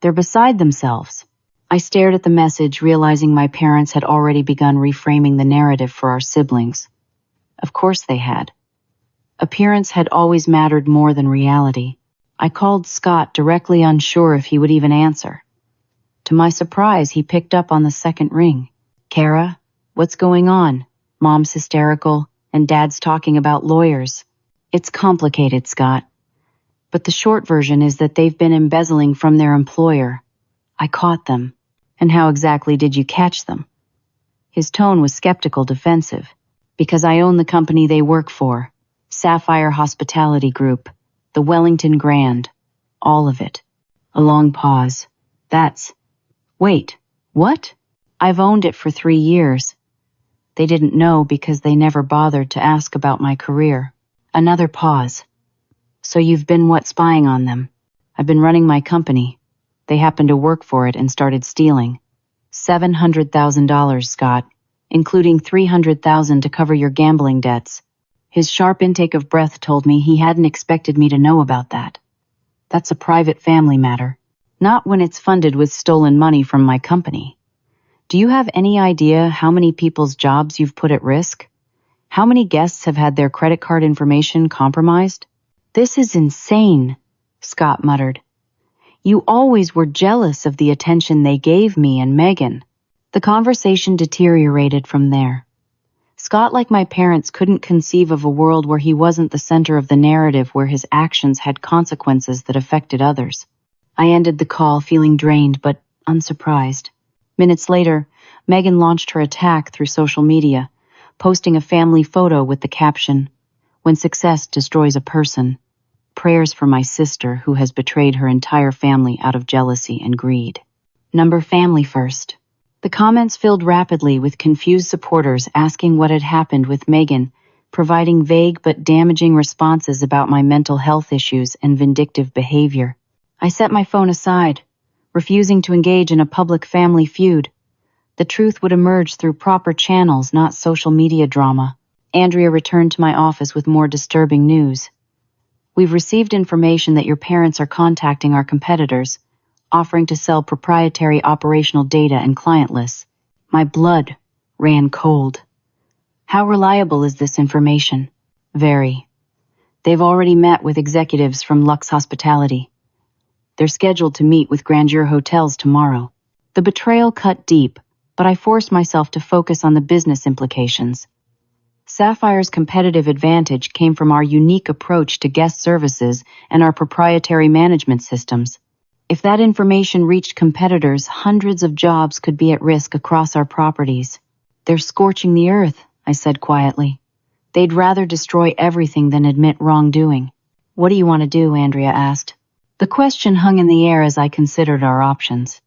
They're beside themselves." I stared at the message, realizing my parents had already begun reframing the narrative for our siblings. Of course they had. Appearance had always mattered more than reality. I called Scott, directly unsure if he would even answer. To my surprise, he picked up on the second ring. "Kara, what's going on? Mom's hysterical, and Dad's talking about lawyers." "It's complicated, Scott. But the short version is that they've been embezzling from their employer. I caught them." "And how exactly did you catch them?" His tone was skeptical, defensive. "Because I own the company they work for. Sapphire Hospitality Group, the Wellington Grand, all of it." A long pause. Wait, what?" "I've owned it for 3 years. They didn't know because they never bothered to ask about my career." Another pause. "So you've been spying on them?" "I've been running my company. They happened to work for it and started stealing. $700,000, Scott, including $300,000 to cover your gambling debts." His sharp intake of breath told me he hadn't expected me to know about that. "That's a private family matter. Not when it's funded with stolen money from my company. Do you have any idea how many people's jobs you've put at risk? How many guests have had their credit card information compromised?" "This is insane," Scott muttered. "You always were jealous of the attention they gave me and Megan." The conversation deteriorated from there. Scott, like my parents, couldn't conceive of a world where he wasn't the center of the narrative, where his actions had consequences that affected others. I ended the call feeling drained but unsurprised. Minutes later, Megan launched her attack through social media, posting a family photo with the caption, "When success destroys a person, prayers for my sister who has betrayed her entire family out of jealousy and greed." Number family first. The comments filled rapidly with confused supporters asking what had happened with Megan, providing vague but damaging responses about my mental health issues and vindictive behavior. I set my phone aside, refusing to engage in a public family feud. The truth would emerge through proper channels, not social media drama. Andrea returned to my office with more disturbing news. "We've received information that your parents are contacting our competitors, offering to sell proprietary operational data and client lists." My blood ran cold. "How reliable is this information?" "Very. They've already met with executives from Lux Hospitality. They're scheduled to meet with Grandeur Hotels tomorrow." The betrayal cut deep, but I forced myself to focus on the business implications. Sapphire's competitive advantage came from our unique approach to guest services and our proprietary management systems. If that information reached competitors, hundreds of jobs could be at risk across our properties. "They're scorching the earth," I said quietly. "They'd rather destroy everything than admit wrongdoing." "What do you want to do?" Andrea asked. The question hung in the air as I considered our options.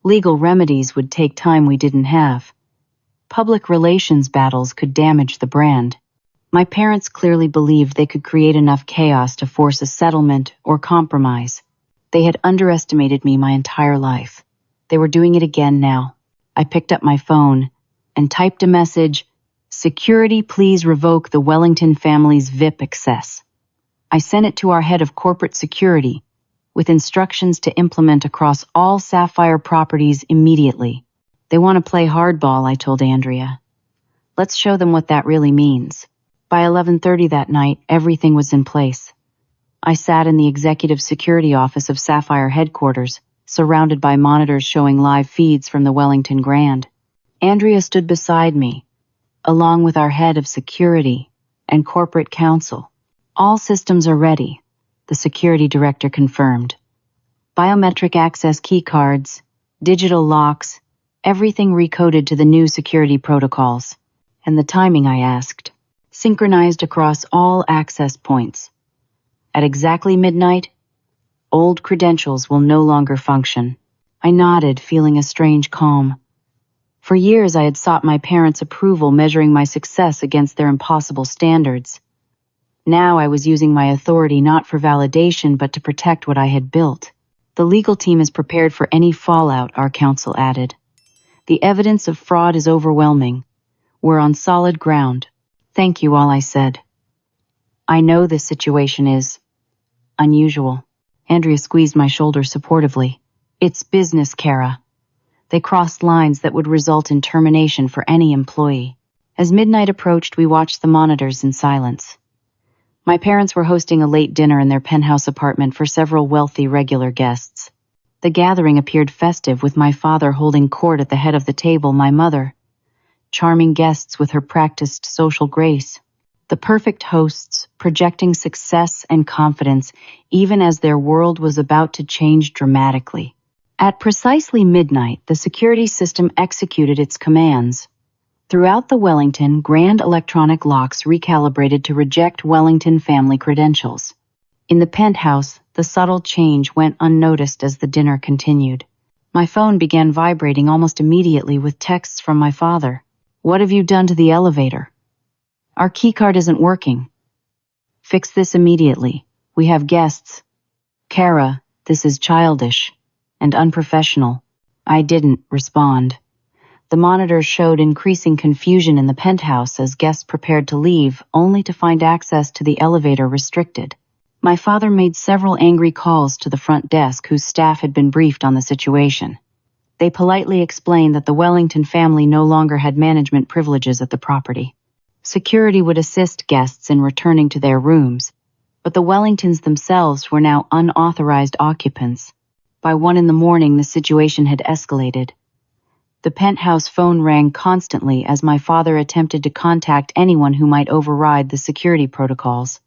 Legal remedies would take time we didn't have. Public relations battles could damage the brand. My parents clearly believed they could create enough chaos to force a settlement or compromise. They had underestimated me my entire life. They were doing it again now. I picked up my phone and typed a message, "Security, please revoke the Wellington family's VIP access." I sent it to our head of corporate security, with instructions to implement across all Sapphire properties immediately. "They want to play hardball," I told Andrea. "Let's show them what that really means." By 11:30 that night, everything was in place. I sat in the executive security office of Sapphire headquarters, surrounded by monitors showing live feeds from the Wellington Grand. Andrea stood beside me, along with our head of security and corporate counsel. "All systems are ready," the security director confirmed. "Biometric access keycards, digital locks, everything recoded to the new security protocols." "And the timing?" I asked. "Synchronized across all access points. At exactly midnight, old credentials will no longer function." I nodded, feeling a strange calm. For years I had sought my parents' approval, measuring my success against their impossible standards. Now I was using my authority not for validation but to protect what I had built. The legal team is prepared for any fallout, our counsel added. The evidence of fraud is overwhelming. We're on solid ground. Thank you, all I said. I know this situation is unusual. Andrea squeezed my shoulder supportively. It's business, Kara. They crossed lines that would result in termination for any employee. As midnight approached, we watched the monitors in silence. My parents were hosting a late dinner in their penthouse apartment for several wealthy regular guests. The gathering appeared festive, with my father holding court at the head of the table, my mother, charming guests with her practiced social grace. The perfect hosts, projecting success and confidence, even as their world was about to change dramatically. At precisely midnight, the security system executed its commands. Throughout the Wellington, grand electronic locks recalibrated to reject Wellington family credentials. In the penthouse, the subtle change went unnoticed as the dinner continued. My phone began vibrating almost immediately with texts from my father. What have you done to the elevator? Our keycard isn't working. Fix this immediately. We have guests. Kara, this is childish and unprofessional. I didn't respond. The monitors showed increasing confusion in the penthouse as guests prepared to leave, only to find access to the elevator restricted. My father made several angry calls to the front desk, whose staff had been briefed on the situation. They politely explained that the Wellington family no longer had management privileges at the property. Security would assist guests in returning to their rooms, but the Wellingtons themselves were now unauthorized occupants. By 1 a.m, the situation had escalated. The penthouse phone rang constantly as my father attempted to contact anyone who might override the security protocols.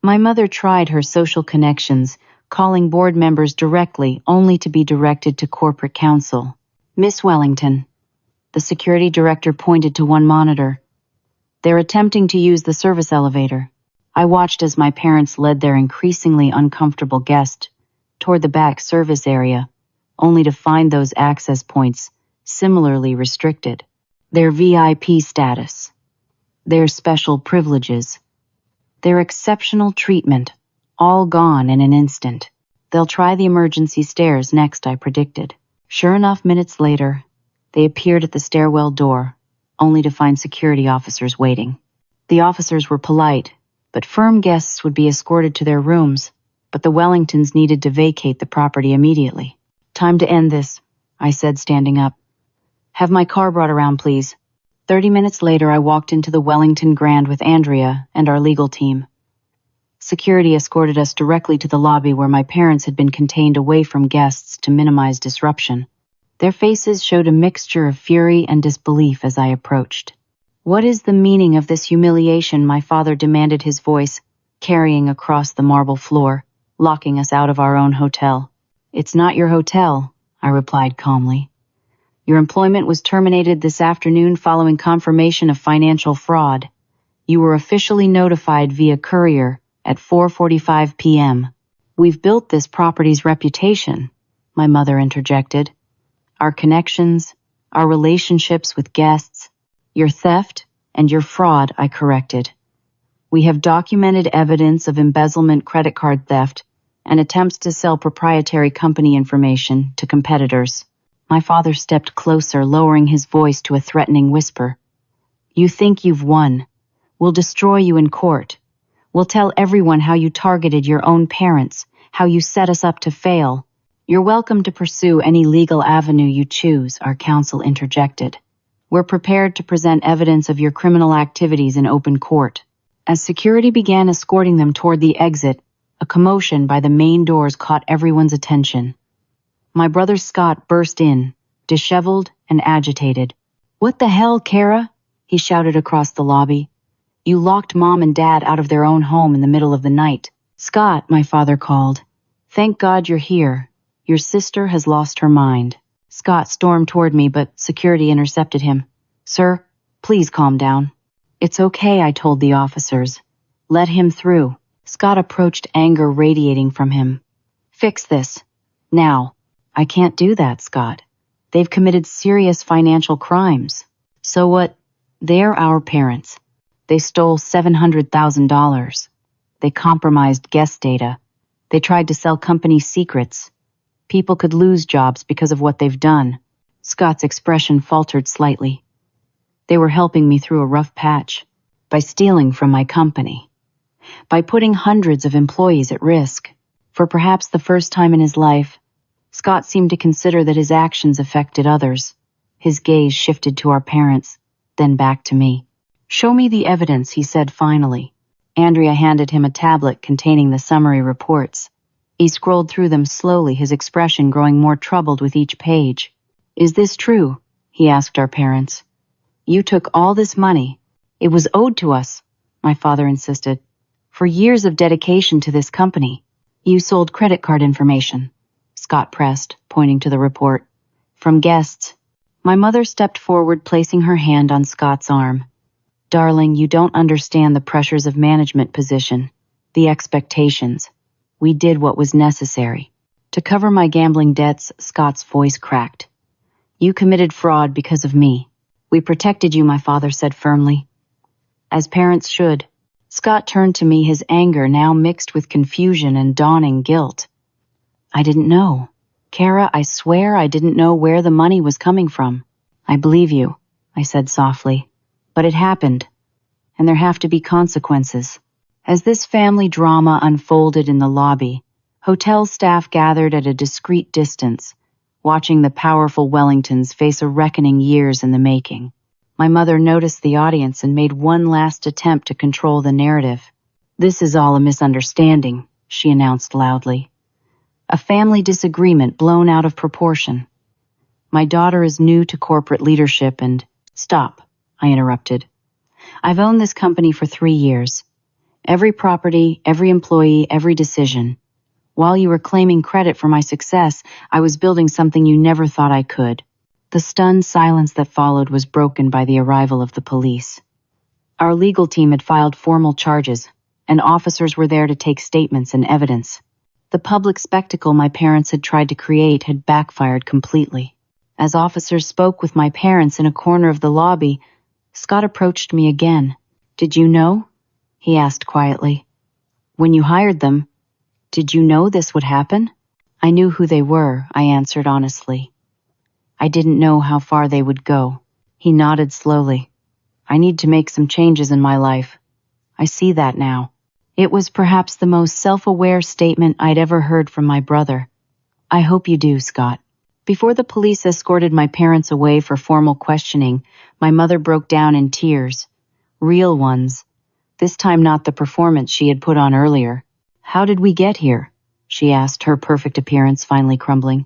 My mother tried her social connections, calling board members directly, only to be directed to corporate counsel. Miss Wellington. The security director pointed to one monitor. They're attempting to use the service elevator. I watched as my parents led their increasingly uncomfortable guest toward the back service area, only to find those access points similarly restricted. Their VIP status, their special privileges, their exceptional treatment, all gone in an instant. They'll try the emergency stairs next, I predicted. Sure enough, minutes later, they appeared at the stairwell door, only to find security officers waiting. The officers were polite, but firm guests would be escorted to their rooms, but the Wellingtons needed to vacate the property immediately. Time to end this, I said, standing up. Have my car brought around, please. 30 minutes later, I walked into the Wellington Grand with Andrea and our legal team. Security escorted us directly to the lobby where my parents had been contained away from guests to minimize disruption. Their faces showed a mixture of fury and disbelief as I approached. What is the meaning of this humiliation? My father demanded, his voice carrying across the marble floor, locking us out of our own hotel. It's not your hotel, I replied calmly. Your employment was terminated this afternoon following confirmation of financial fraud. You were officially notified via courier at 4:45 p.m. We've built this property's reputation, my mother interjected. Our connections, our relationships with guests, your theft and your fraud, I corrected. We have documented evidence of embezzlement, credit card theft, and attempts to sell proprietary company information to competitors. My father stepped closer, lowering his voice to a threatening whisper. You think you've won. We'll destroy you in court. We'll tell everyone how you targeted your own parents, how you set us up to fail. You're welcome to pursue any legal avenue you choose, our counsel interjected. We're prepared to present evidence of your criminal activities in open court. As security began escorting them toward the exit, a commotion by the main doors caught everyone's attention. My brother Scott burst in, disheveled and agitated. What the hell, Kara? He shouted across the lobby. You locked Mom and Dad out of their own home in the middle of the night. Scott, my father called. Thank God you're here. Your sister has lost her mind. Scott stormed toward me, but security intercepted him. Sir, please calm down. It's okay, I told the officers. Let him through. Scott approached, anger radiating from him. Fix this. Now. I can't do that, Scott. They've committed serious financial crimes. So what? They're our parents. They stole $700,000. They compromised guest data. They tried to sell company secrets. People could lose jobs because of what they've done. Scott's expression faltered slightly. They were helping me through a rough patch by stealing from my company, by putting hundreds of employees at risk. For perhaps the first time in his life, Scott seemed to consider that his actions affected others. His gaze shifted to our parents, then back to me. "Show me the evidence," he said finally. Andrea handed him a tablet containing the summary reports. He scrolled through them slowly, his expression growing more troubled with each page. "Is this true?" he asked our parents. "You took all this money. It was owed to us," my father insisted, "for years of dedication to this company." "You sold credit card information," Scott pressed, pointing to the report. "From guests." My mother stepped forward, placing her hand on Scott's arm. "Darling, you don't understand the pressures of management position, the expectations. We did what was necessary. To cover my gambling debts," Scott's voice cracked. "You committed fraud because of me. We protected you," my father said firmly. "As parents should." Scott turned to me, his anger now mixed with confusion and dawning guilt. "I didn't know. Kara, I swear I didn't know where the money was coming from." "I believe you," I said softly. "But it happened, and there have to be consequences." As this family drama unfolded in the lobby, hotel staff gathered at a discreet distance, watching the powerful Wellingtons face a reckoning years in the making. My mother noticed the audience and made one last attempt to control the narrative. "This is all a misunderstanding," she announced loudly. "A family disagreement blown out of proportion. My daughter is new to corporate leadership and—" "Stop," I interrupted. "I've owned this company for 3 years. Every property, every employee, every decision. While you were claiming credit for my success, I was building something you never thought I could." The stunned silence that followed was broken by the arrival of the police. Our legal team had filed formal charges, and officers were there to take statements and evidence. The public spectacle my parents had tried to create had backfired completely. As officers spoke with my parents in a corner of the lobby, Scott approached me again. "Did you know?" he asked quietly. "When you hired them, did you know this would happen?" "I knew who they were," I answered honestly. "I didn't know how far they would go." He nodded slowly. "I need to make some changes in my life. I see that now." It was perhaps the most self-aware statement I'd ever heard from my brother. "I hope you do, Scott." Before the police escorted my parents away for formal questioning, my mother broke down in tears. Real ones. This time not the performance she had put on earlier. "How did we get here?" she asked, her perfect appearance finally crumbling.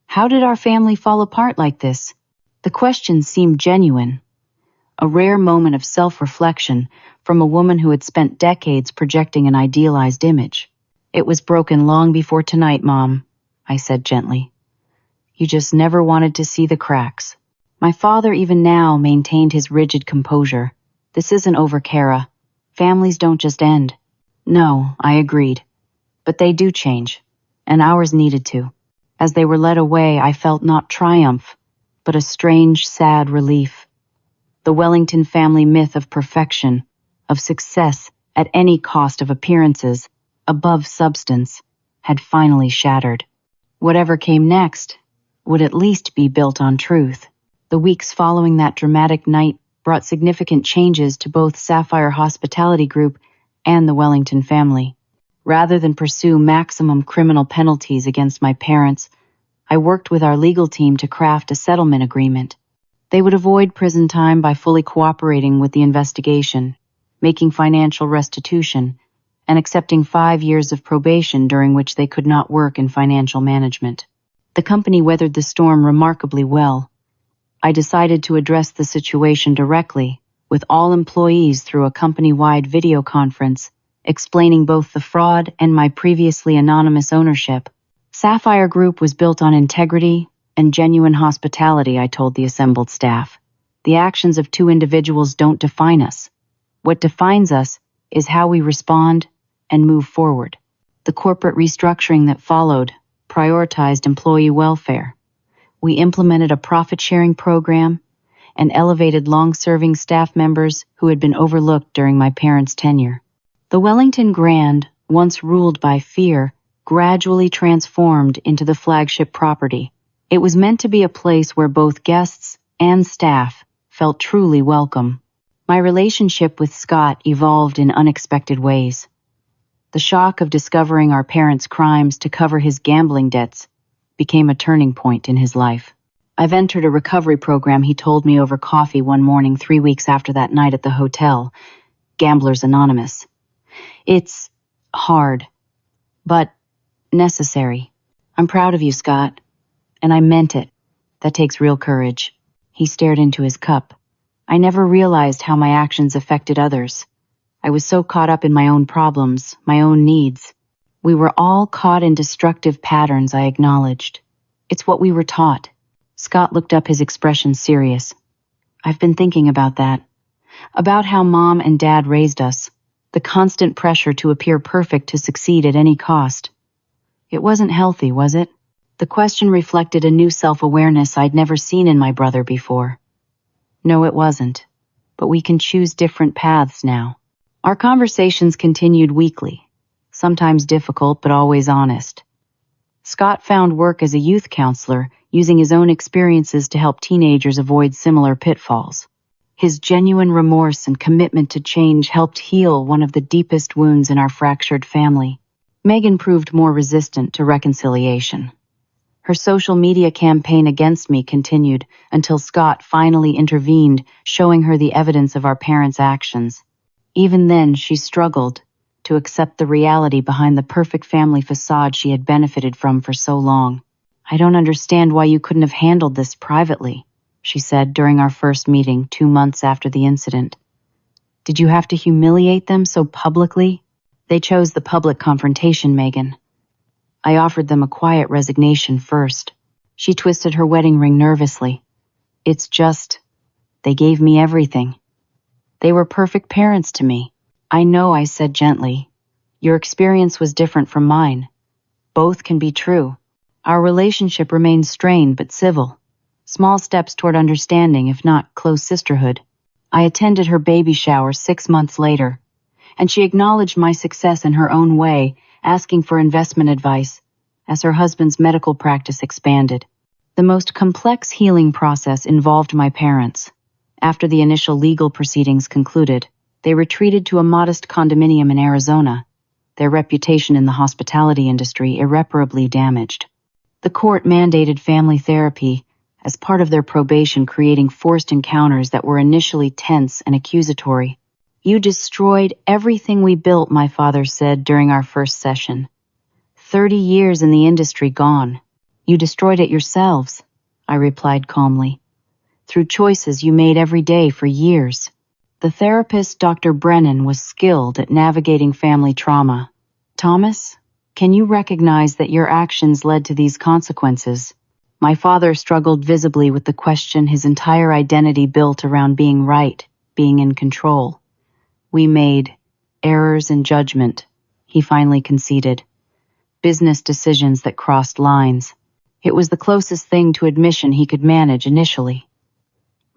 "How did our family fall apart like this?" The question seemed genuine. A rare moment of self-reflection from a woman who had spent decades projecting an idealized image. "It was broken long before tonight, Mom," I said gently. "You just never wanted to see the cracks." My father even now maintained his rigid composure. "This isn't over, Kara. Families don't just end." "No," I agreed. "But they do change, and ours needed to." As they were led away, I felt not triumph, but a strange, sad relief. The Wellington family myth of perfection, of success at any cost of appearances, above substance, had finally shattered. Whatever came next would at least be built on truth. The weeks following that dramatic night brought significant changes to both Sapphire Hospitality Group and the Wellington family. Rather than pursue maximum criminal penalties against my parents, I worked with our legal team to craft a settlement agreement. They would avoid prison time by fully cooperating with the investigation, making financial restitution, and accepting 5 years of probation during which they could not work in financial management. The company weathered the storm remarkably well. I decided to address the situation directly, with all employees through a company-wide video conference, explaining both the fraud and my previously anonymous ownership. Sapphire Group was built on integrity and genuine hospitality, I told the assembled staff. The actions of 2 individuals don't define us. What defines us is how we respond and move forward. The corporate restructuring that followed prioritized employee welfare. We implemented a profit-sharing program and elevated long-serving staff members who had been overlooked during my parents' tenure. The Wellington Grand, once ruled by fear, gradually transformed into the flagship property. It was meant to be a place where both guests and staff felt truly welcome. My relationship with Scott evolved in unexpected ways. The shock of discovering our parents' crimes to cover his gambling debts became a turning point in his life. I've entered a recovery program, he told me over coffee one morning 3 weeks after that night at the hotel, Gamblers Anonymous. It's hard, but necessary. I'm proud of you, Scott. And I meant it. That takes real courage. He stared into his cup. I never realized how my actions affected others. I was so caught up in my own problems, my own needs. We were all caught in destructive patterns, I acknowledged. It's what we were taught. Scott looked up, his expression serious. I've been thinking about that. About how Mom and Dad raised us. The constant pressure to appear perfect, to succeed at any cost. It wasn't healthy, was it? The question reflected a new self-awareness I'd never seen in my brother before. No, it wasn't. But we can choose different paths now. Our conversations continued weekly, sometimes difficult but always honest. Scott found work as a youth counselor, using his own experiences to help teenagers avoid similar pitfalls. His genuine remorse and commitment to change helped heal one of the deepest wounds in our fractured family. Megan proved more resistant to reconciliation. Her social media campaign against me continued until Scott finally intervened, showing her the evidence of our parents' actions. Even then, she struggled to accept the reality behind the perfect family facade she had benefited from for so long. I don't understand why you couldn't have handled this privately, she said during our first meeting 2 months after the incident. Did you have to humiliate them so publicly? They chose the public confrontation, Megan. I offered them a quiet resignation first. She twisted her wedding ring nervously. It's just, they gave me everything. They were perfect parents to me. I know, I said gently. Your experience was different from mine. Both can be true. Our relationship remains strained but civil. Small steps toward understanding, if not close sisterhood. I attended her baby shower 6 months later, and she acknowledged my success in her own way, asking for investment advice as her husband's medical practice expanded. The most complex healing process involved my parents. After the initial legal proceedings concluded, they retreated to a modest condominium in Arizona, their reputation in the hospitality industry irreparably damaged. The court mandated family therapy as part of their probation, creating forced encounters that were initially tense and accusatory. You destroyed everything we built, my father said during our first session. 30 years in the industry gone. You destroyed it yourselves, I replied calmly, through choices you made every day for years. The therapist, Dr. Brennan, was skilled at navigating family trauma. Thomas, can you recognize that your actions led to these consequences? My father struggled visibly with the question, his entire identity built around being right, being in control. We made errors in judgment, he finally conceded. Business decisions that crossed lines. It was the closest thing to admission he could manage initially.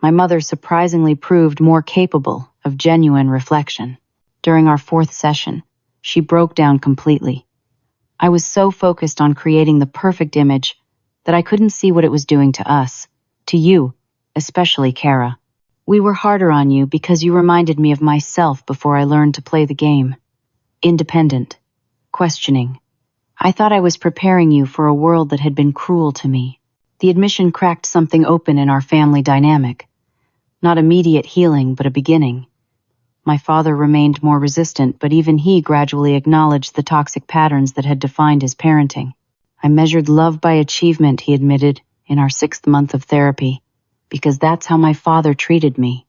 My mother surprisingly proved more capable of genuine reflection. During our 4th session, she broke down completely. I was so focused on creating the perfect image that I couldn't see what it was doing to us, to you, especially Kara. We were harder on you because you reminded me of myself before I learned to play the game. Independent. Questioning. I thought I was preparing you for a world that had been cruel to me. The admission cracked something open in our family dynamic. Not immediate healing, but a beginning. My father remained more resistant, but even he gradually acknowledged the toxic patterns that had defined his parenting. I measured love by achievement, he admitted, in our 6th month of therapy, because that's how my father treated me.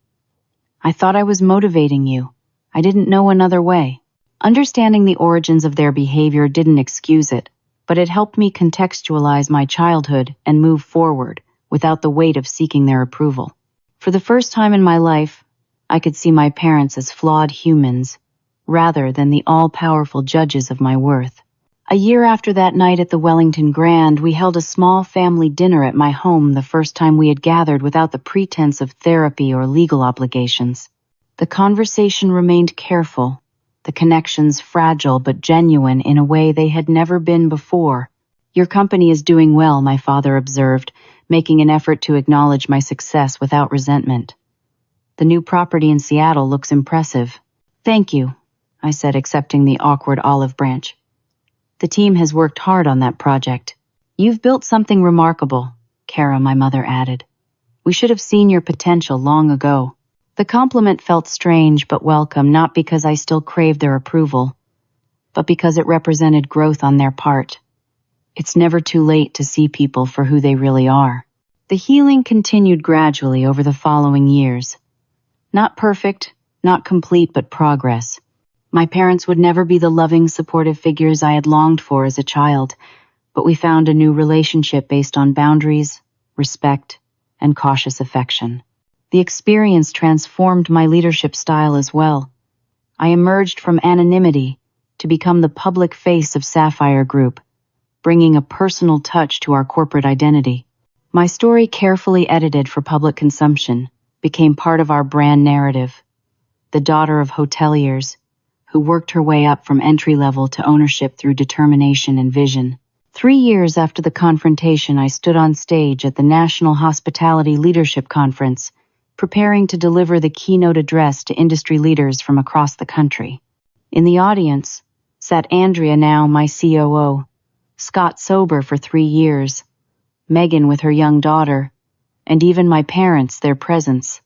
I thought I was motivating you. I didn't know another way. Understanding the origins of their behavior didn't excuse it, but it helped me contextualize my childhood and move forward without the weight of seeking their approval. For the first time in my life, I could see my parents as flawed humans, rather than the all-powerful judges of my worth. A year after that night at the Wellington Grand, we held a small family dinner at my home, the first time we had gathered without the pretense of therapy or legal obligations. The conversation remained careful, the connections fragile but genuine in a way they had never been before. "Your company is doing well," my father observed, making an effort to acknowledge my success without resentment. "The new property in Seattle looks impressive." "Thank you," I said, accepting the awkward olive branch. "The team has worked hard on that project." "You've built something remarkable," Kara, my mother, added. "We should have seen your potential long ago." The compliment felt strange but welcome, not because I still craved their approval, but because it represented growth on their part. It's never too late to see people for who they really are. The healing continued gradually over the following years. Not perfect, not complete, but progress. My parents would never be the loving, supportive figures I had longed for as a child, but we found a new relationship based on boundaries, respect, and cautious affection. The experience transformed my leadership style as well. I emerged from anonymity to become the public face of Sapphire Group, bringing a personal touch to our corporate identity. My story, carefully edited for public consumption, became part of our brand narrative. The daughter of hoteliers, who worked her way up from entry level to ownership through determination and vision. 3 years after the confrontation, I stood on stage at the National Hospitality Leadership Conference, preparing to deliver the keynote address to industry leaders from across the country. In the audience sat Andrea, now my COO, Scott, sober for 3 years, Megan with her young daughter, and even my parents, their presence,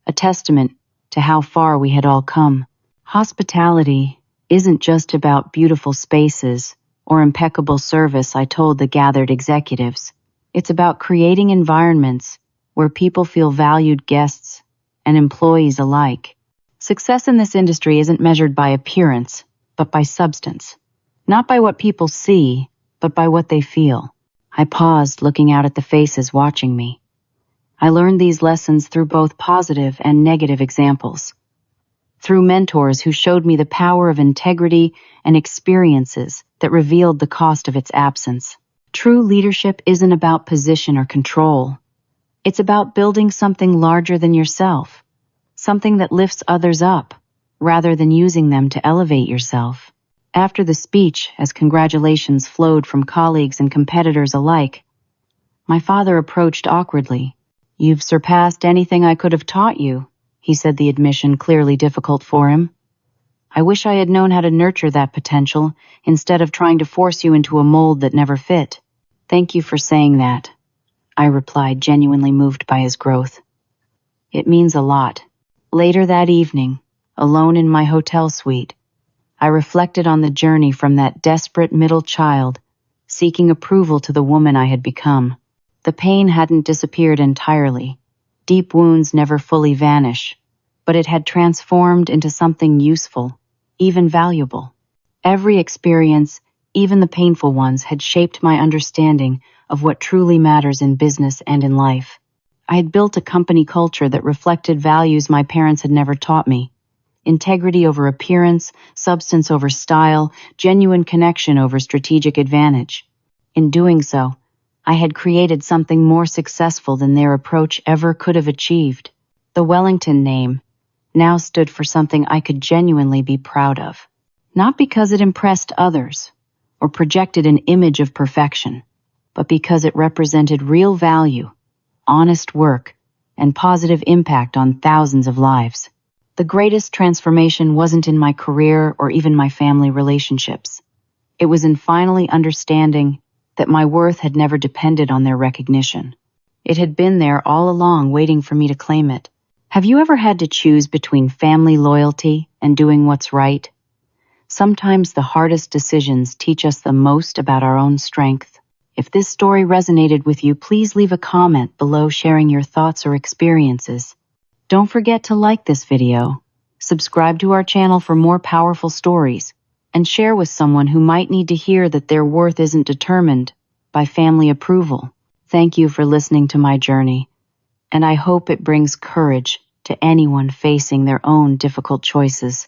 a testament to how far we had all come. Hospitality isn't just about beautiful spaces or impeccable service, I told the gathered executives. It's about creating environments where people feel valued, guests and employees alike. Success in this industry isn't measured by appearance, but by substance. Not by what people see, but by what they feel. I paused, looking out at the faces watching me. I learned these lessons through both positive and negative examples. Through mentors who showed me the power of integrity and experiences that revealed the cost of its absence. True leadership isn't about position or control. It's about building something larger than yourself, something that lifts others up, rather than using them to elevate yourself. After the speech, as congratulations flowed from colleagues and competitors alike, my father approached awkwardly. "You've surpassed anything I could have taught you," he said, the admission clearly difficult for him. "I wish I had known how to nurture that potential instead of trying to force you into a mold that never fit." "Thank you for saying that," I replied, genuinely moved by his growth. "It means a lot." Later that evening, alone in my hotel suite, I reflected on the journey from that desperate middle child, seeking approval, to the woman I had become. The pain hadn't disappeared entirely. Deep wounds never fully vanish, but it had transformed into something useful, even valuable. Every experience, even the painful ones, had shaped my understanding of what truly matters in business and in life. I had built a company culture that reflected values my parents had never taught me. Integrity over appearance, substance over style, genuine connection over strategic advantage. In doing so, I had created something more successful than their approach ever could have achieved. The Wellington name now stood for something I could genuinely be proud of. Not because it impressed others or projected an image of perfection, but because it represented real value, honest work, and positive impact on thousands of lives. The greatest transformation wasn't in my career or even my family relationships. It was in finally understanding that my worth had never depended on their recognition. It had been there all along, waiting for me to claim it. Have you ever had to choose between family loyalty and doing what's right? Sometimes the hardest decisions teach us the most about our own strength. If this story resonated with you, please leave a comment below sharing your thoughts or experiences. Don't forget to like this video, subscribe to our channel for more powerful stories, and share with someone who might need to hear that their worth isn't determined by family approval. Thank you for listening to my journey, and I hope it brings courage to anyone facing their own difficult choices.